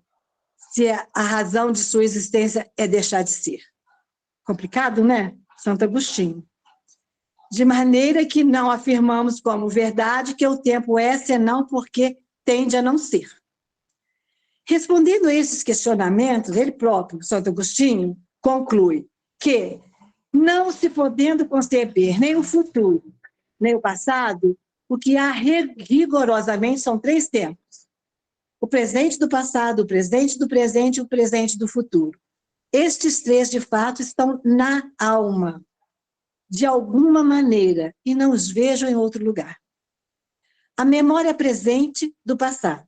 se a razão de sua existência é deixar de ser. Complicado, né? Santo Agostinho. De maneira que não afirmamos como verdade que o tempo é, senão porque tende a não ser. Respondendo a esses questionamentos, ele próprio, Santo Agostinho, conclui que, não se podendo conceber nem o futuro, nem o passado, o que há rigorosamente são três tempos. O presente do passado, o presente do presente e o presente do futuro. Estes três, de fato, estão na alma, de alguma maneira, e não os vejo em outro lugar. A memória presente do passado,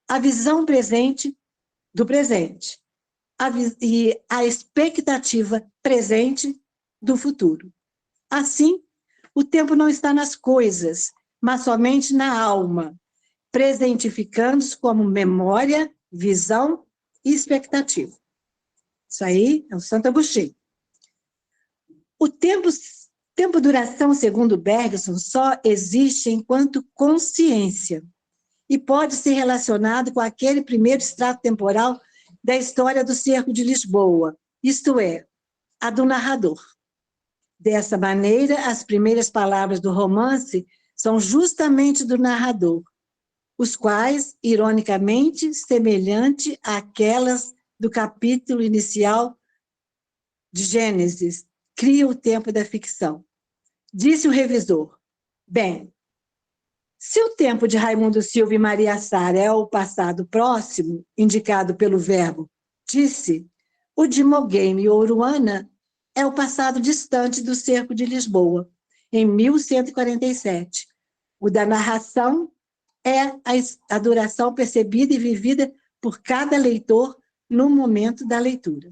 a visão presente do presente, e a expectativa presente do futuro. Assim, o tempo não está nas coisas, mas somente na alma, presentificando-se como memória, visão e expectativa. Isso aí é o Santo Agostinho. O tempo duração, segundo Bergson, só existe enquanto consciência e pode ser relacionado com aquele primeiro extrato temporal da história do Cerco de Lisboa, isto é, a do narrador. Dessa maneira, as primeiras palavras do romance são justamente do narrador, os quais, ironicamente, semelhante àquelas do capítulo inicial de Gênesis, cria o tempo da ficção. Disse o revisor, bem, se o tempo de Raimundo Silva e Maria Sara é o passado próximo, indicado pelo verbo disse, o de Mogame e Oruana é o passado distante do Cerco de Lisboa, em 1147. O da narração é a duração percebida e vivida por cada leitor no momento da leitura.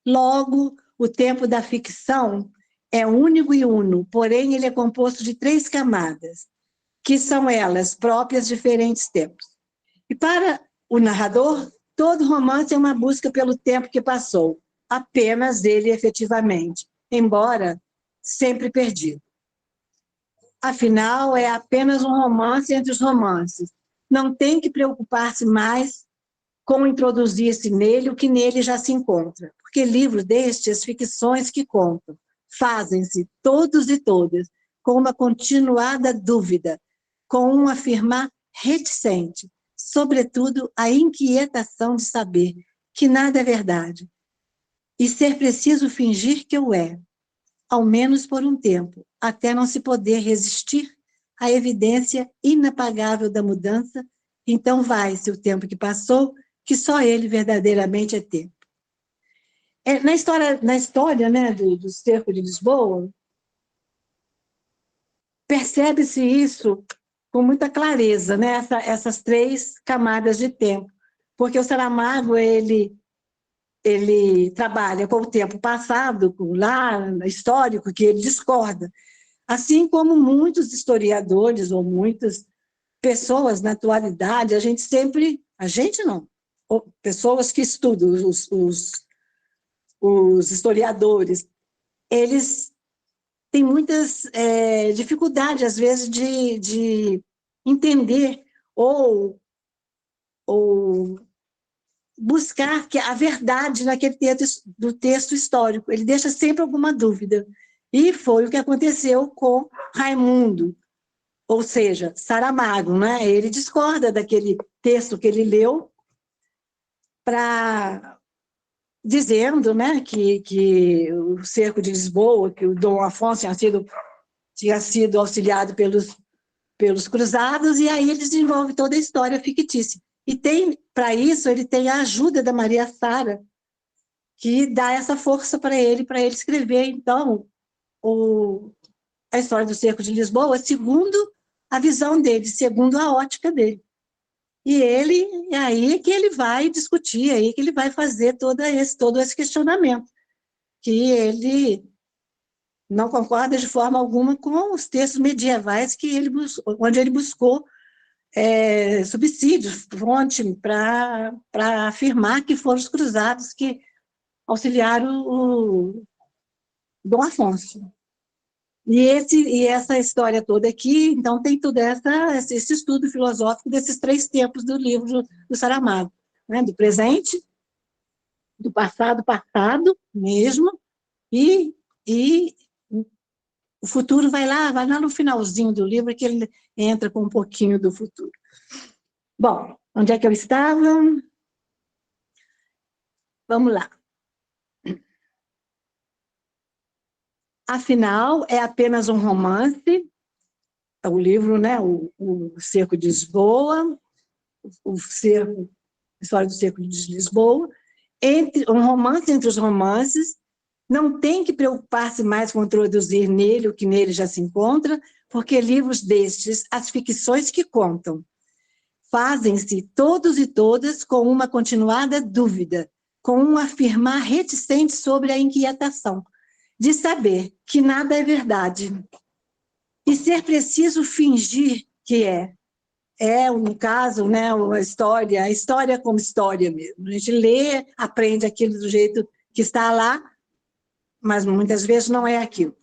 Logo, o tempo da ficção é único e uno, porém ele é composto de três camadas, que são elas próprias diferentes tempos. E para o narrador, todo romance é uma busca pelo tempo que passou, apenas ele efetivamente, embora sempre perdido. Afinal, é apenas um romance entre os romances. Não tem que preocupar-se mais com introduzir-se nele o que nele já se encontra, porque livros destes, ficções que contam, fazem-se todos e todas com uma continuada dúvida, com um afirmar reticente, sobretudo a inquietação de saber que nada é verdade, e ser preciso fingir que o é, ao menos por um tempo, até não se poder resistir à evidência inapagável da mudança, então vai-se o tempo que passou, que só ele verdadeiramente é tempo. Na história né, do Cerco de Lisboa, percebe-se isso com muita clareza, né, essas três camadas de tempo. porque o Saramago, ele trabalha com o tempo passado, lá histórico, que ele discorda. Assim como muitos historiadores ou muitas pessoas na atualidade, a gente não, pessoas que estudam, os historiadores, eles têm muitas dificuldades, às vezes, de entender ou buscar a verdade naquele texto histórico. Ele deixa sempre alguma dúvida. E foi o que aconteceu com Raimundo, ou seja, Saramago, né? Ele discorda daquele texto que ele leu, dizendo, né, que o cerco de Lisboa, que o Dom Afonso tinha sido auxiliado pelos cruzados, e aí ele desenvolve toda a história fictícia. E para isso, ele tem a ajuda da Maria Sara, que dá essa força para ele escrever, então, a história do cerco de Lisboa, segundo a visão dele, segundo a ótica dele. E é aí que ele vai discutir, é aí que ele vai fazer todo esse questionamento, que ele não concorda de forma alguma com os textos medievais onde ele buscou subsídios, fonte, para afirmar que foram os cruzados que auxiliaram o Dom Afonso. E essa história toda aqui, então, tem todo esse estudo filosófico desses 3 tempos do livro do Saramago, né? Do presente, do passado mesmo, e o futuro vai lá no finalzinho do livro, que ele entra com um pouquinho do futuro. Bom, onde é que eu estava? Vamos lá. Afinal, é apenas um romance, o livro, né, o Cerco de Lisboa, a história do Cerco de Lisboa, um romance entre os romances, não tem que preocupar-se mais com introduzir nele o que nele já se encontra, porque livros destes, as ficções que contam, fazem-se todos e todas com uma continuada dúvida, com um afirmar reticente sobre a inquietação, de saber que nada é verdade, e ser preciso fingir que no caso, né, a história como história mesmo. A gente lê, aprende aquilo do jeito que está lá, mas muitas vezes não é aquilo.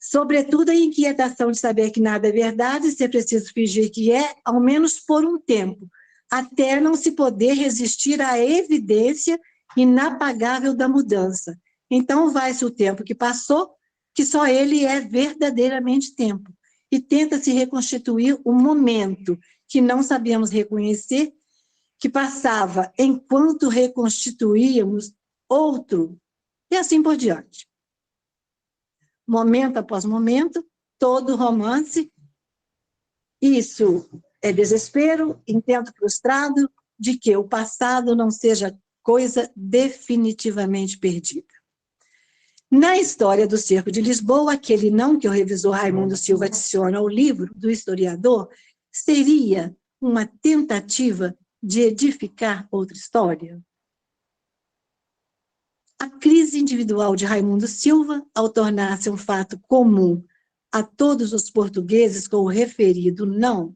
Sobretudo a inquietação de saber que nada é verdade, ser preciso fingir que ao menos por um tempo, até não se poder resistir à evidência inapagável da mudança. Então, vai-se o tempo que passou, que só ele é verdadeiramente tempo, e tenta se reconstituir o momento que não sabíamos reconhecer, que passava enquanto reconstituíamos outro, e assim por diante. Momento após momento, todo romance, isso é desespero, intento frustrado de que o passado não seja coisa definitivamente perdida. Na história do Cerco de Lisboa, aquele não que o revisor Raimundo Silva adiciona ao livro do historiador, seria uma tentativa de edificar outra história? A crise individual de Raimundo Silva, ao tornar-se um fato comum a todos os portugueses com o referido não,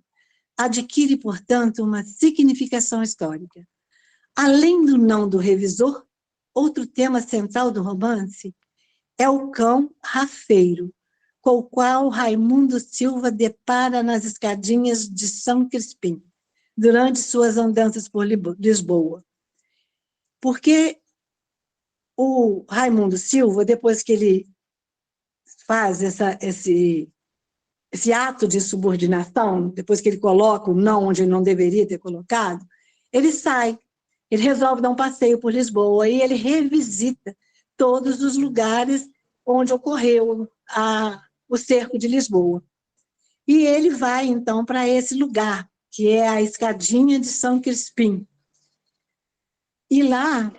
adquire, portanto, uma significação histórica. Além do não do revisor, outro tema central do romance é o cão rafeiro, com o qual Raimundo Silva depara nas escadinhas de São Crispim, durante suas andanças por Lisboa. Porque o Raimundo Silva, depois que ele faz esse ato de subordinação, depois que ele coloca o não onde ele não deveria ter colocado, ele sai, ele resolve dar um passeio por Lisboa e ele revisita todos os lugares onde ocorreu o cerco de Lisboa. E ele vai, então, para esse lugar, que é a escadinha de São Crispim. E lá,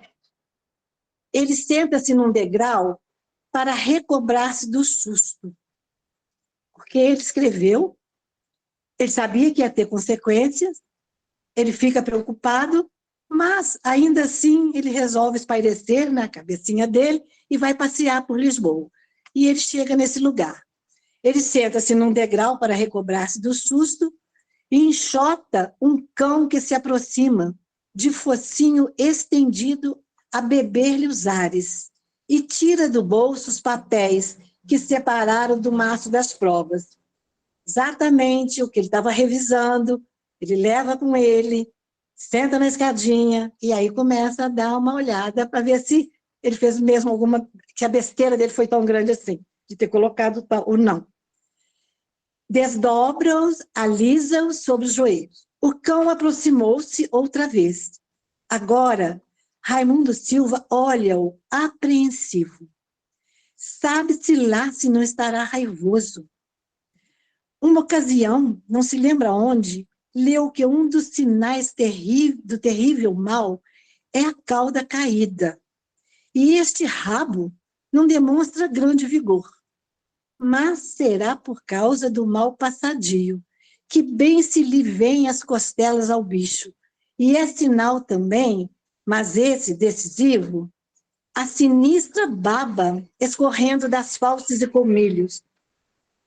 ele senta-se num degrau para recobrar-se do susto. Porque ele escreveu, ele sabia que ia ter consequências, ele fica preocupado, Mas, ainda assim, ele resolve espairecer na cabecinha dele e vai passear por Lisboa. E ele chega nesse lugar. Ele senta-se num degrau para recobrar-se do susto e enxota um cão que se aproxima, de focinho estendido a beber-lhe os ares, e tira do bolso os papéis que separaram do maço das provas. Exatamente o que ele estava revisando, ele leva com ele, senta na escadinha, e aí começa a dar uma olhada para ver se ele fez mesmo alguma, que a besteira dele foi tão grande assim, de ter colocado tal ou não. Desdobra-os, alisa-os sobre os joelhos. O cão aproximou-se outra vez. Agora, Raimundo Silva olha-o apreensivo. Sabe-se lá se não estará raivoso. Uma ocasião, não se lembra onde, leu que um dos sinais do terrível mal é a cauda caída. E este rabo não demonstra grande vigor. Mas será por causa do mal passadio, que bem se lhe vêm as costelas ao bicho. E é sinal também, mas esse decisivo, a sinistra baba escorrendo das falsas e colmilhos.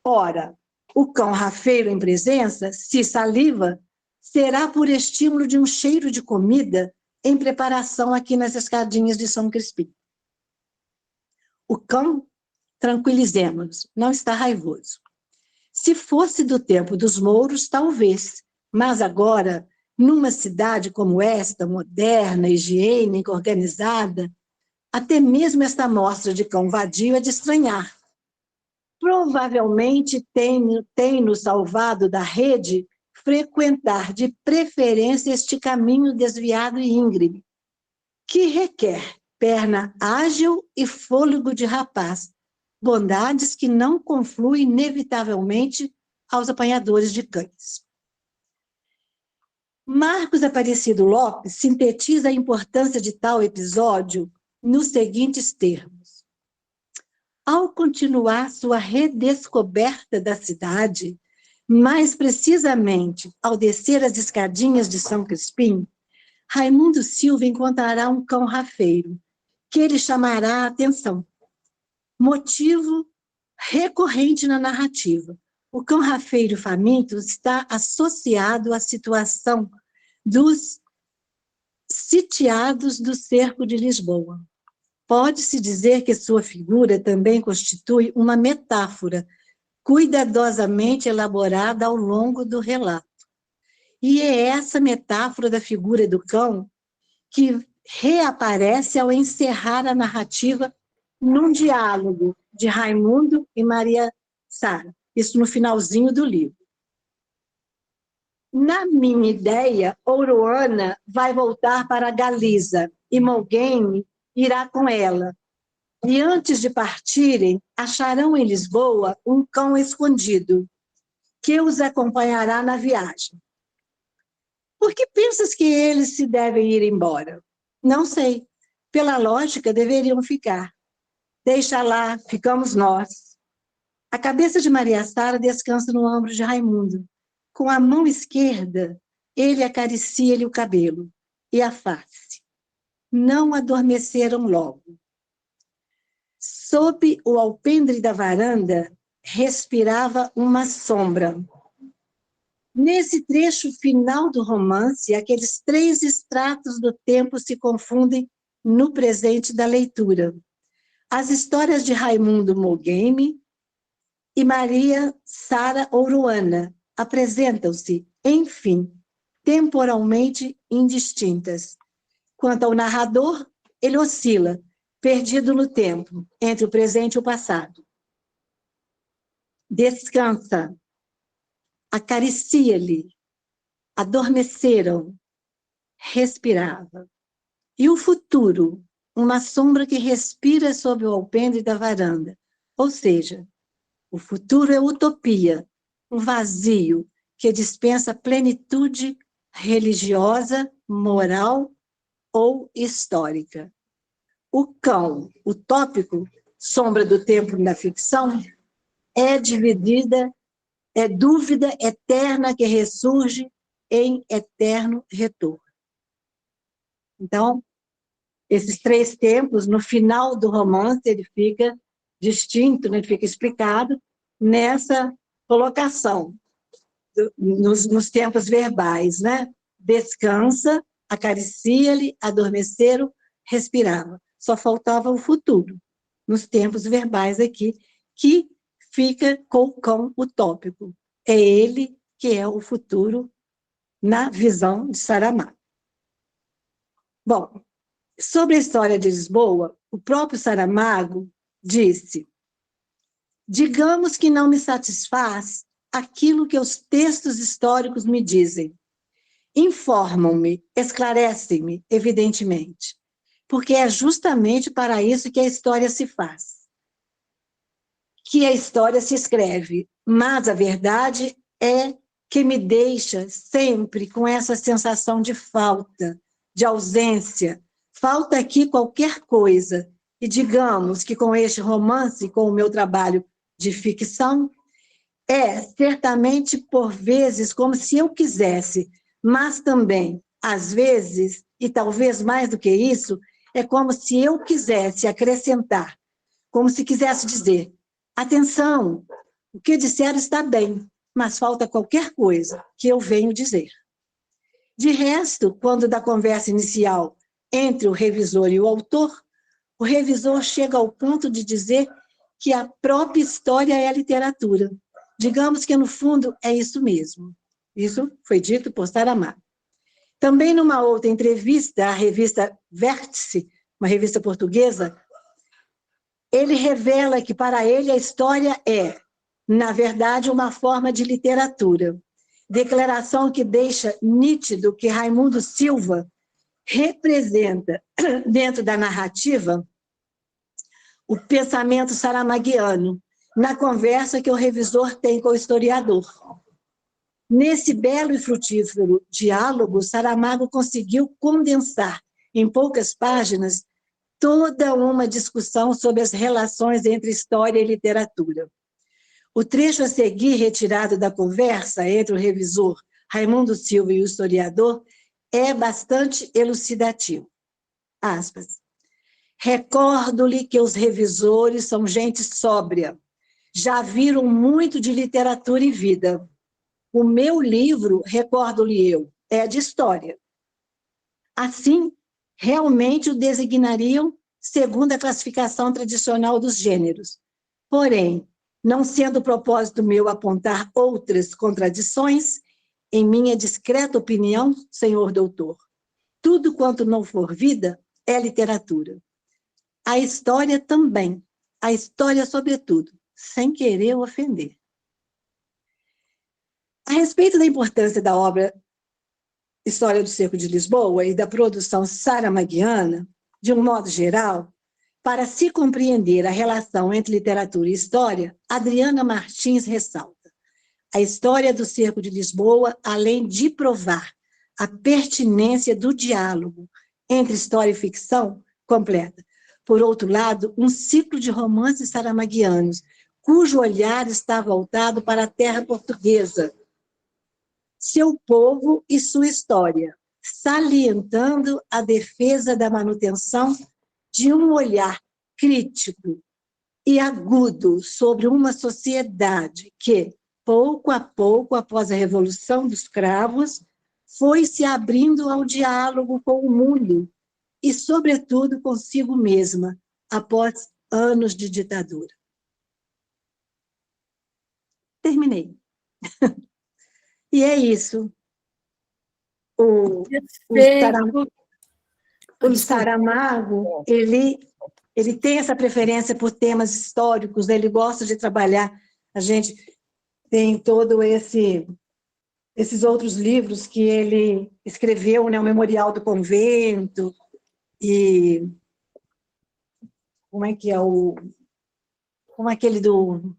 Ora, o cão rafeiro em presença, se saliva, será por estímulo de um cheiro de comida em preparação aqui nas escadinhas de São Crispim. O cão, tranquilizemos-nos, não está raivoso. Se fosse do tempo dos mouros, talvez, mas agora, numa cidade como esta, moderna, higiênica, organizada, até mesmo esta amostra de cão vadio é de estranhar. Provavelmente tem-nos salvado da rede frequentar de preferência este caminho desviado e íngreme, que requer perna ágil e fôlego de rapaz, bondades que não confluem inevitavelmente aos apanhadores de cães. Marcos Aparecido Lopes sintetiza a importância de tal episódio nos seguintes termos. Ao continuar sua redescoberta da cidade, mais precisamente ao descer as escadinhas de São Crispim, Raimundo Silva encontrará um cão rafeiro, que ele chamará a atenção. Motivo recorrente na narrativa. O cão rafeiro faminto está associado à situação dos sitiados do cerco de Lisboa. Pode-se dizer que sua figura também constitui uma metáfora cuidadosamente elaborada ao longo do relato. E é essa metáfora da figura do cão que reaparece ao encerrar a narrativa num diálogo de Raimundo e Maria Sara, isso no finalzinho do livro. Na minha ideia, Ouroana vai voltar para Galiza e Molgame irá com ela. E antes de partirem, acharão em Lisboa um cão escondido, que os acompanhará na viagem. Por que pensas que eles se devem ir embora? Não sei. Pela lógica, deveriam ficar. Deixa lá, ficamos nós. A cabeça de Maria Sara descansa no ombro de Raimundo. Com a mão esquerda, ele acaricia-lhe o cabelo e a face. Não adormeceram logo. Sob o alpendre da varanda, respirava uma sombra. Nesse trecho final do romance, aqueles 3 estratos do tempo se confundem no presente da leitura. As histórias de Raimundo Molgame e Maria Sara Ouroana apresentam-se, enfim, temporalmente indistintas. Quanto ao narrador, ele oscila, perdido no tempo, entre o presente e o passado. Descansa, acaricia-lhe, adormeceram, respirava. E o futuro, uma sombra que respira sob o alpendre da varanda. Ou seja, o futuro é utopia, um vazio que dispensa plenitude religiosa, moral ou histórica. O cão utópico, sombra do tempo na ficção, é dividida, é dúvida eterna que ressurge em eterno retorno. Então, esses 3 tempos, no final do romance, ele fica distinto, né? Ele fica explicado nessa colocação, nos tempos verbais, né? Descansa, acaricia-lhe, adormeceram, respirava. Só faltava o futuro, nos tempos verbais aqui, que fica com o tópico. É ele que é o futuro na visão de Saramago. Bom, sobre a história de Lisboa, o próprio Saramago disse: digamos que não me satisfaz aquilo que os textos históricos me dizem. Informam-me, esclarecem-me, evidentemente, porque é justamente para isso que a história se faz, que a história se escreve, mas a verdade é que me deixa sempre com essa sensação de falta, de ausência. Falta aqui qualquer coisa, e digamos que com este romance, com o meu trabalho de ficção, é certamente por vezes como se eu quisesse, mas também, às vezes, e talvez mais do que isso, é como se eu quisesse acrescentar, como se quisesse dizer: atenção, o que disseram está bem, mas falta qualquer coisa que eu venho dizer. De resto, quando da conversa inicial entre o revisor e o autor, o revisor chega ao ponto de dizer que a própria história é a literatura. Digamos que, no fundo, é isso mesmo. Isso foi dito por Saramago. Também, numa outra entrevista à revista Vértice, uma revista portuguesa, ele revela que, para ele, a história é, na verdade, uma forma de literatura. Declaração que deixa nítido que Raimundo Silva representa, dentro da narrativa, o pensamento saramaguiano, na conversa que o revisor tem com o historiador. Nesse belo e frutífero diálogo, Saramago conseguiu condensar, em poucas páginas, toda uma discussão sobre as relações entre história e literatura. O trecho a seguir, retirado da conversa entre o revisor Raimundo Silva e o historiador, é bastante elucidativo. Aspas. Recordo-lhe que os revisores são gente sóbria, já viram muito de literatura e vida. O meu livro, recordo-lhe eu, é de história. Assim, realmente o designariam segundo a classificação tradicional dos gêneros. Porém, não sendo o propósito meu apontar outras contradições, em minha discreta opinião, senhor doutor, tudo quanto não for vida é literatura. A história também, a história sobretudo, sem querer ofender. A respeito da importância da obra História do Cerco de Lisboa e da produção saramaguiana, de um modo geral, para se compreender a relação entre literatura e história, Adriana Martins ressalta: a história do Cerco de Lisboa, além de provar a pertinência do diálogo entre história e ficção, completa, por outro lado, um ciclo de romances saramaguianos, cujo olhar está voltado para a terra portuguesa, seu povo e sua história, salientando a defesa da manutenção de um olhar crítico e agudo sobre uma sociedade que, pouco a pouco, após a Revolução dos Cravos, foi se abrindo ao diálogo com o mundo e, sobretudo, consigo mesma, após anos de ditadura. Terminei. E é isso. O Saramago, ele tem essa preferência por temas históricos, ele gosta de trabalhar. A gente tem todo esses outros livros que ele escreveu, né, o Memorial do Convento, e como é que é como é aquele do...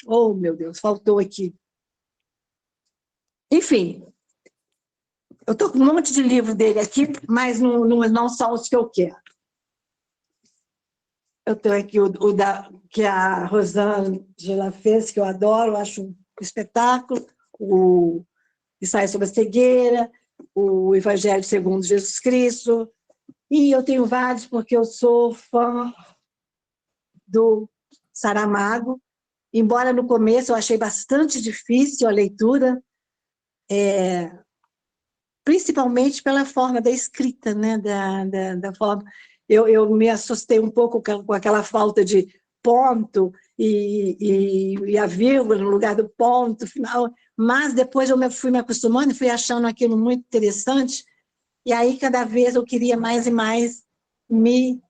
Oh, meu Deus, faltou aqui. Enfim, eu estou com um monte de livro dele aqui, mas não são os que eu quero. Eu tenho aqui que a Rosângela fez, que eu adoro, acho um espetáculo, o Ensaio sobre a Cegueira, o Evangelho segundo Jesus Cristo, E eu tenho vários, porque eu sou fã do Saramago, embora no começo eu achei bastante difícil a leitura, principalmente pela forma da escrita, né? da forma. Eu me assustei um pouco com aquela falta de ponto e a vírgula no lugar do ponto final, mas depois eu fui me acostumando e fui achando aquilo muito interessante, e aí cada vez eu queria mais e mais me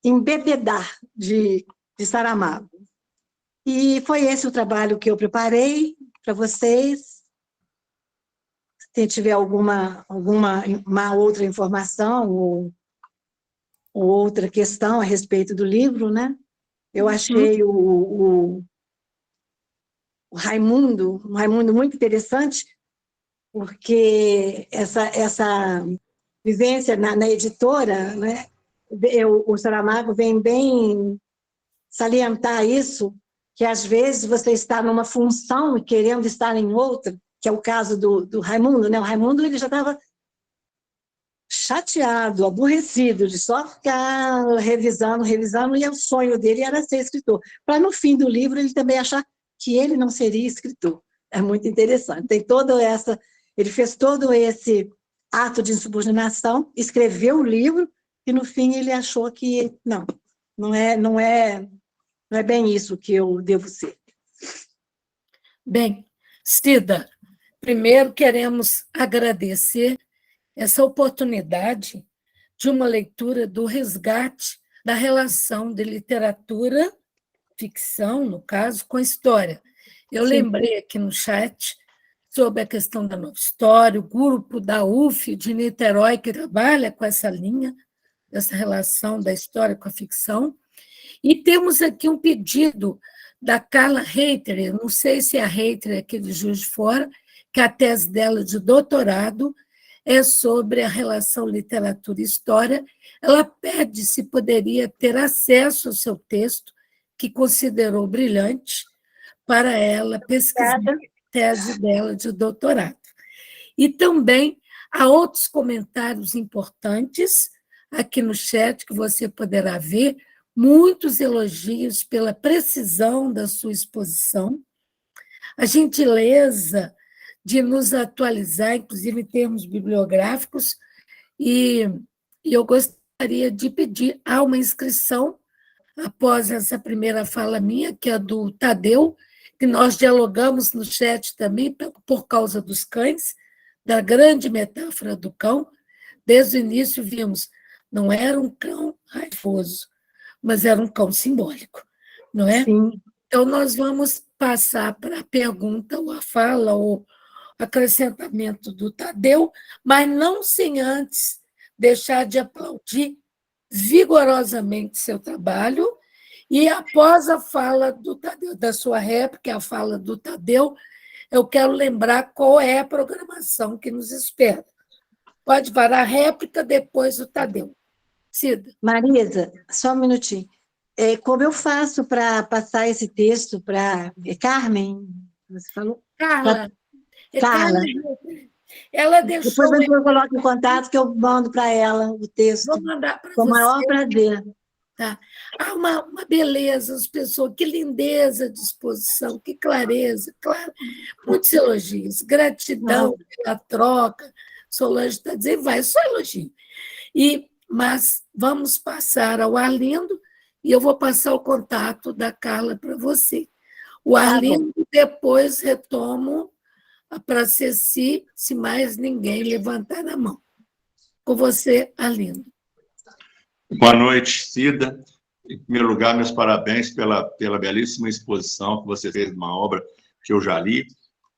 embebedar de Saramago. E foi esse o trabalho que eu preparei para vocês. Se tiver alguma uma outra informação ou outra questão a respeito do livro, né? Eu achei o Raimundo, um Raimundo muito interessante, porque essa vivência na editora, né? O Saramago vem bem salientar isso, que às vezes você está numa função e querendo estar em outra, que é o caso do Raimundo, né? O Raimundo ele já estava chateado, aborrecido, de só ficar revisando, e o sonho dele era ser escritor. Para, no fim do livro, ele também achar que ele não seria escritor. É muito interessante. Tem toda essa... Ele fez todo esse ato de insubordinação, escreveu o livro, e, no fim, ele achou que não é bem isso que eu devo ser. Bem, Cida, primeiro queremos agradecer essa oportunidade de uma leitura do resgate da relação de literatura, ficção, no caso, com história. Eu lembrei aqui no chat sobre a questão da nova história, o grupo da UF de Niterói que trabalha com essa linha, essa relação da história com a ficção. E temos aqui um pedido da Carla Reiter, não sei se é a Reiter aqui de Juiz de Fora, que a tese dela de doutorado é sobre a relação literatura e história. Ela pede se poderia ter acesso ao seu texto, que considerou brilhante, para ela pesquisar a tese dela de doutorado. E também há outros comentários importantes aqui no chat que você poderá ver, muitos elogios pela precisão da sua exposição, a gentileza de nos atualizar, inclusive em termos bibliográficos, e eu gostaria de pedir uma inscrição, após essa primeira fala minha, que é do Tadeu, que nós dialogamos no chat também, por causa dos cães, da grande metáfora do cão. Desde o início vimos, não era um cão raivoso, mas era um cão simbólico, não é? Sim. Então, nós vamos passar para a pergunta, ou a fala, ou acrescentamento do Tadeu, mas não sem antes deixar de aplaudir vigorosamente seu trabalho, e após a fala do Tadeu, da sua réplica, a fala do Tadeu, eu quero lembrar qual é a programação que nos espera. Pode parar a réplica depois do Tadeu. Cida. Marisa, só um minutinho. Como eu faço para passar esse texto para Carmen? Você falou? Carla. Carla. Ela deixou... Depois eu coloco em contato que eu mando para ela o texto. Vou mandar para você. Com o maior prazer. Tá. Há uma beleza, as pessoas, que lindeza de exposição, que clareza, claro. Muitos elogios, gratidão pela troca. Solange está dizendo, vai, só elogio. Mas vamos passar ao Arlindo, e eu vou passar o contato da Carla para você. O Arlindo, depois retomo para Ceci, se mais ninguém levantar a mão. Com você, Arlindo. Boa noite, Cida. Em primeiro lugar, meus parabéns pela belíssima exposição que você fez de uma obra que eu já li,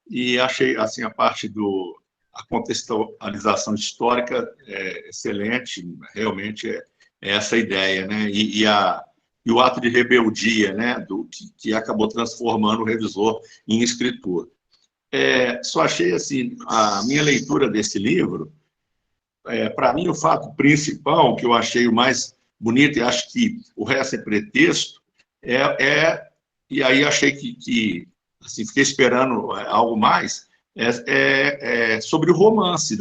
e achei assim, a parte a contextualização histórica excelente, realmente é essa a ideia, né? E o ato de rebeldia, né? Que acabou transformando o revisor em escritor. Só achei assim, a minha leitura desse livro, para mim, o fato principal, que eu achei o mais bonito, e acho que o resto é pretexto, e aí achei que assim, fiquei esperando algo mais, sobre o romance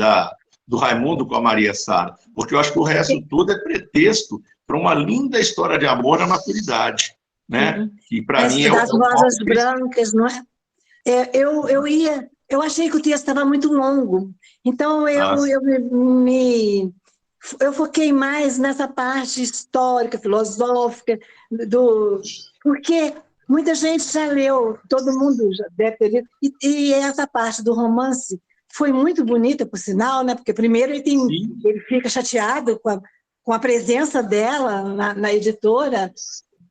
do Raimundo com a Maria Sara, porque eu acho que o resto tudo é pretexto para uma linda história de amor à maturidade, né? Que para mim das rosas brancas, não é? Eu achei que o texto estava muito longo, então eu foquei mais nessa parte histórica, filosófica, porque muita gente já leu, todo mundo já deve ter lido, e essa parte do romance foi muito bonita, por sinal, né? Porque primeiro ele fica chateado com a presença dela na editora,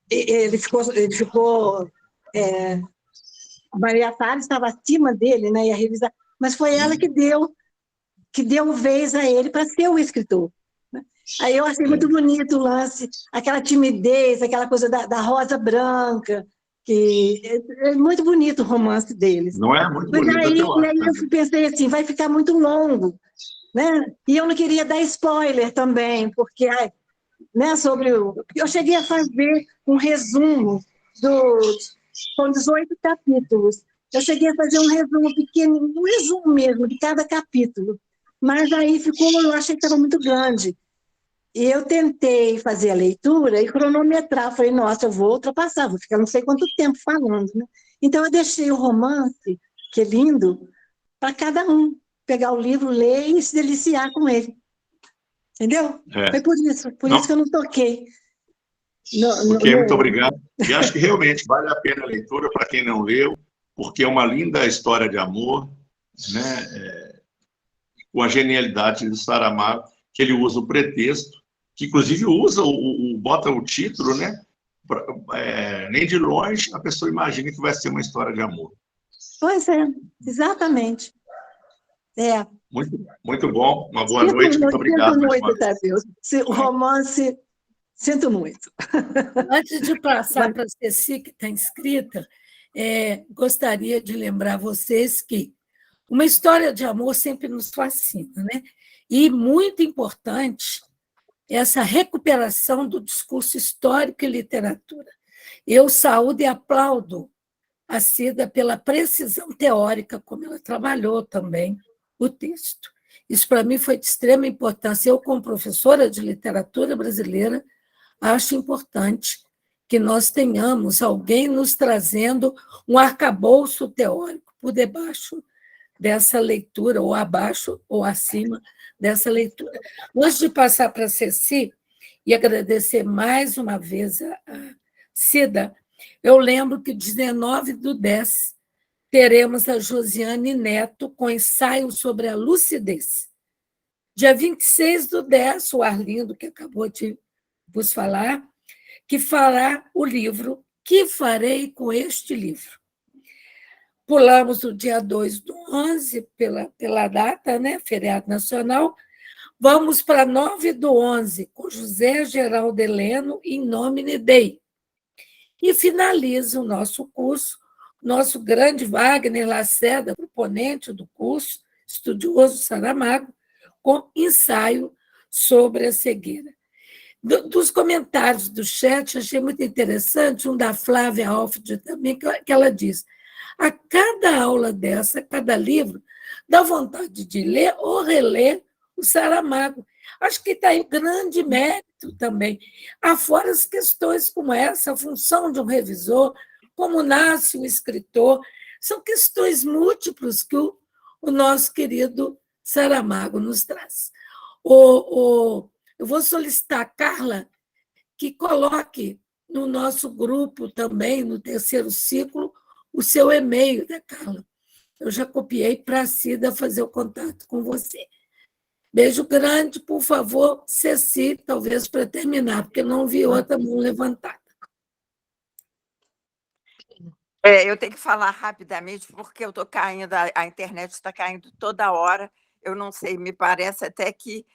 ele ficou a Maria Sara estava acima dele, né? Ia revisar, mas foi ela que deu vez a ele para ser o escritor. Aí eu achei muito bonito o lance, aquela timidez, aquela coisa da rosa branca, que é muito bonito o romance deles. Não é muito bonito. Mas aí eu pensei assim, vai ficar muito longo, né? E eu não queria dar spoiler também, porque né, eu cheguei a fazer um resumo são 18 capítulos. Eu cheguei a fazer um resumo pequeno, um resumo mesmo de cada capítulo, mas aí eu achei que estava muito grande. E eu tentei fazer a leitura e cronometrar. Falei, nossa, eu vou ultrapassar, vou ficar não sei quanto tempo falando, né? Então, eu deixei o romance, que é lindo, para cada um pegar o livro, ler e se deliciar com ele. Entendeu? Foi por isso que eu não toquei. Muito obrigado. E acho que realmente vale a pena a leitura para quem não leu, porque é uma linda história de amor, né? Com a genialidade do Saramago, que ele usa o pretexto, que inclusive bota o título, né? Nem de longe a pessoa imagina que vai ser uma história de amor. Pois é, exatamente. Muito bom, uma boa noite, muito obrigado. Sinto muito, Tadeu. O romance, sinto muito. Antes de passar para a Ceci, que está inscrita, gostaria de lembrar vocês que uma história de amor sempre nos fascina, né? E muito importante essa recuperação do discurso histórico e literatura. Eu saúdo e aplaudo a Cida pela precisão teórica, como ela trabalhou também o texto. Isso, para mim, foi de extrema importância. Eu, como professora de literatura brasileira, acho importante que nós tenhamos alguém nos trazendo um arcabouço teórico por debaixo dessa leitura, ou abaixo ou acima dessa leitura. Antes de passar para a Ceci, e agradecer mais uma vez a Cida, eu lembro que 19/10 teremos a Josiane Neto com ensaio sobre a lucidez. Dia 26/10, o Arlindo, que acabou de vos falar, que fará o livro Que Farei com Este Livro. Pulamos o dia 2/11 pela data, né? Feriado nacional. Vamos para 9/11, com José Geraldo Heleno, In Nomine Dei. E finaliza o nosso curso, nosso grande Wagner Lacerda, proponente do curso, estudioso Saramago, com ensaio sobre a cegueira. Dos comentários do chat, achei muito interessante um da Flávia Alfred também, que ela diz: a cada aula dessa, cada livro, dá vontade de ler ou reler o Saramago. Acho que está aí grande mérito também. Afora as questões como essa, a função de um revisor, como nasce um escritor, são questões múltiplas que o nosso querido Saramago nos traz. Eu vou solicitar a Carla que coloque no nosso grupo também, no terceiro ciclo, o seu e-mail, né, Carla? Eu já copiei para a Cida fazer o contato com você. Beijo grande, por favor, Ceci, talvez para terminar, porque não vi outra mão levantada. Eu tenho que falar rapidamente, porque eu estou caindo, a internet está caindo toda hora. Eu não sei, me parece até que,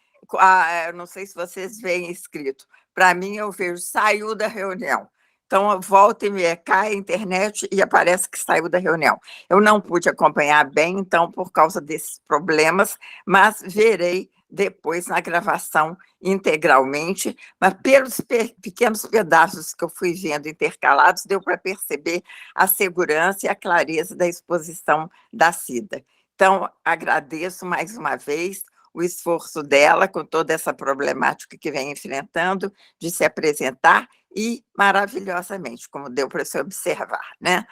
não sei se vocês veem escrito, para mim eu vejo saiu da reunião. Então, volta e meia, cai a internet e aparece que saiu da reunião. Eu não pude acompanhar bem, então, por causa desses problemas, mas verei depois na gravação integralmente, mas pelos pequenos pedaços que eu fui vendo intercalados, deu para perceber a segurança e a clareza da exposição da Cida. Então, agradeço mais uma vez o esforço dela com toda essa problemática que vem enfrentando, de se apresentar, e maravilhosamente, como deu para se observar, né?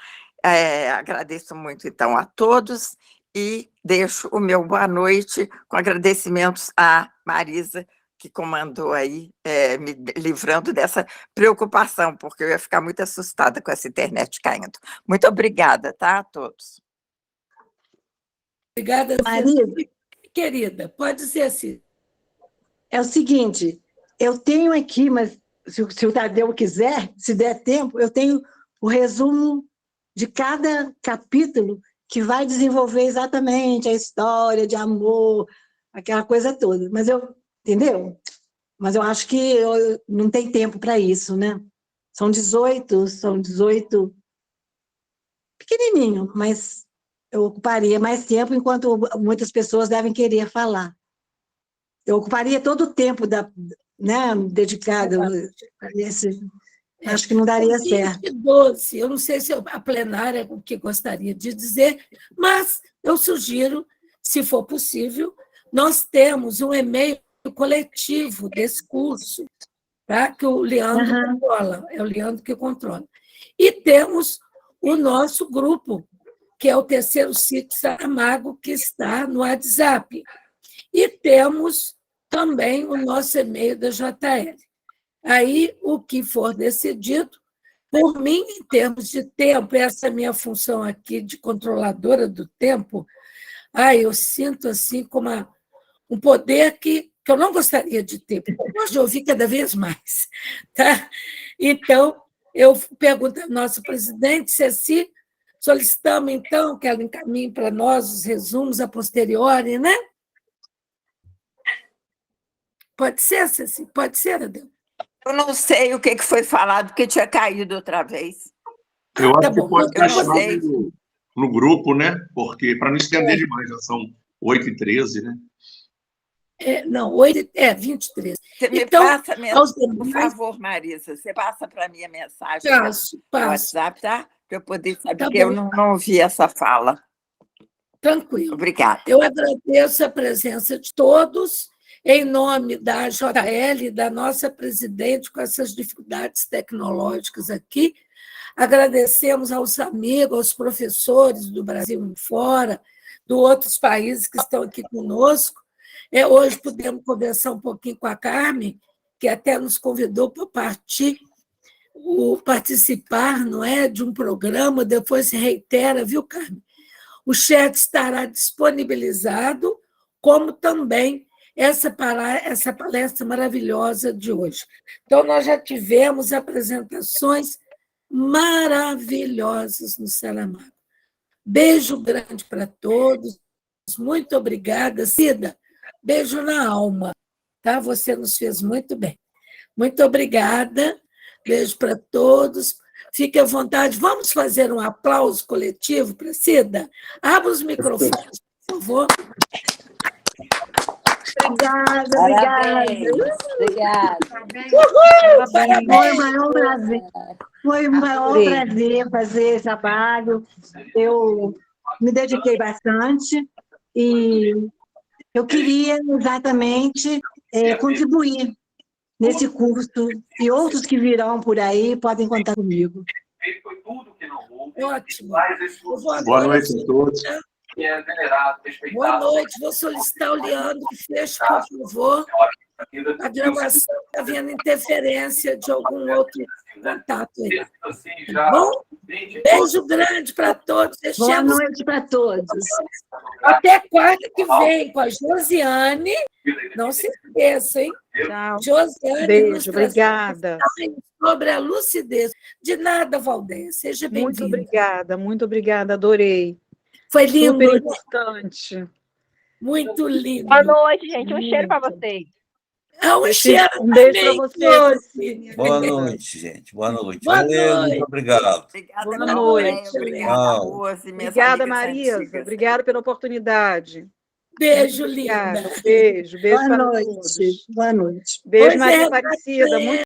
Agradeço muito, então, a todos e deixo o meu boa noite com agradecimentos à Marisa, que comandou aí, me livrando dessa preocupação, porque eu ia ficar muito assustada com essa internet caindo. Muito obrigada, tá, a todos. Obrigada, Marisa, querida. Pode ser assim. é o seguinte, eu tenho aqui, mas se o Tadeu quiser, se der tempo, eu tenho o resumo de cada capítulo que vai desenvolver exatamente a história de amor, aquela coisa toda. Entendeu? Mas eu acho que não tem tempo para isso, né? São 18 pequenininho, mas eu ocuparia mais tempo, enquanto muitas pessoas devem querer falar. Eu ocuparia todo o tempo né, dedicado a esse. Acho que não daria certo. 12, eu não sei se a plenária é o que gostaria de dizer, mas eu sugiro, se for possível, nós temos um e-mail coletivo desse curso, tá? Que o Leandro controla, é o Leandro que controla. E temos o nosso grupo, que é o Terceiro Sítio Saramago, que está no WhatsApp. E temos também o nosso e-mail da JL. Aí, o que for decidido, por mim, em termos de tempo, essa é a minha função aqui de controladora do tempo, eu sinto assim como um poder que eu não gostaria de ter, porque eu gosto de ouvir cada vez mais. Tá? Então, eu pergunto ao nosso presidente, Ceci, solicitamos, então, que ela encaminhe para nós os resumos a posteriori, né? Pode ser, Ceci? Pode ser, Adel? Eu não sei o que foi falado, porque tinha caído outra vez. Eu acho que bom, pode eu deixar sei. no grupo, né? Porque, para não estender demais, já são 8h13, né? Não, 23. Você me Então, passa a mensagem, aos por demais, favor, Marisa, você passa para mim a mensagem passo. no WhatsApp, tá? Para eu poder saber, Tá porque eu bom. não ouvi essa fala. Tranquilo. Obrigada. Eu agradeço a presença de todos, em nome da JL, da nossa presidente, com essas dificuldades tecnológicas aqui. Agradecemos aos amigos, aos professores do Brasil e fora, de outros países que estão aqui conosco. Hoje podemos conversar um pouquinho com a Carmen, que até nos convidou para participar, não é, de um programa, depois se reitera, viu, Carmen? O chat estará disponibilizado, como também essa palestra maravilhosa de hoje. Então, nós já tivemos apresentações maravilhosas no Saramago. Beijo grande para todos. Muito obrigada. Cida, beijo na alma. Tá? Você nos fez muito bem. Muito obrigada. Beijo para todos. Fique à vontade. Vamos fazer um aplauso coletivo para Cida? Abra os microfones, por favor. Obrigada. Foi o maior prazer. Foi o maior prazer fazer esse trabalho. Eu me dediquei bastante e eu queria exatamente contribuir nesse curso, e outros que virão por aí podem contar comigo. Ótimo. Boa noite a todos. Boa noite. Vou solicitar o Leandro que feche, por favor. A gravação está havendo interferência de algum outro contato aí. Tá bom? Beijo grande para todos. Boa noite para todos. Até quarta que vem com a Josiane. Não se esqueça, hein? Tchau. Josiane, beijo, obrigada. Sobre a lucidez. De nada, Valdeia. Seja bem-vinda. Muito obrigada, adorei. Foi lindo. Super importante. Muito lindo. Boa noite, gente. Um cheiro para vocês. Um cheiro. Um beijo para você. Boa noite, gente. Boa noite. Boa Valeu, noite. muito obrigado. Obrigada, Boa noite. Obrigada, Rose. Obrigada, Marisa. Obrigada pela oportunidade. Beijo, Obrigada. linda. Beijo Boa para noite. todos. Boa noite. Beijo, Pois Maria é, Aparecida. Muito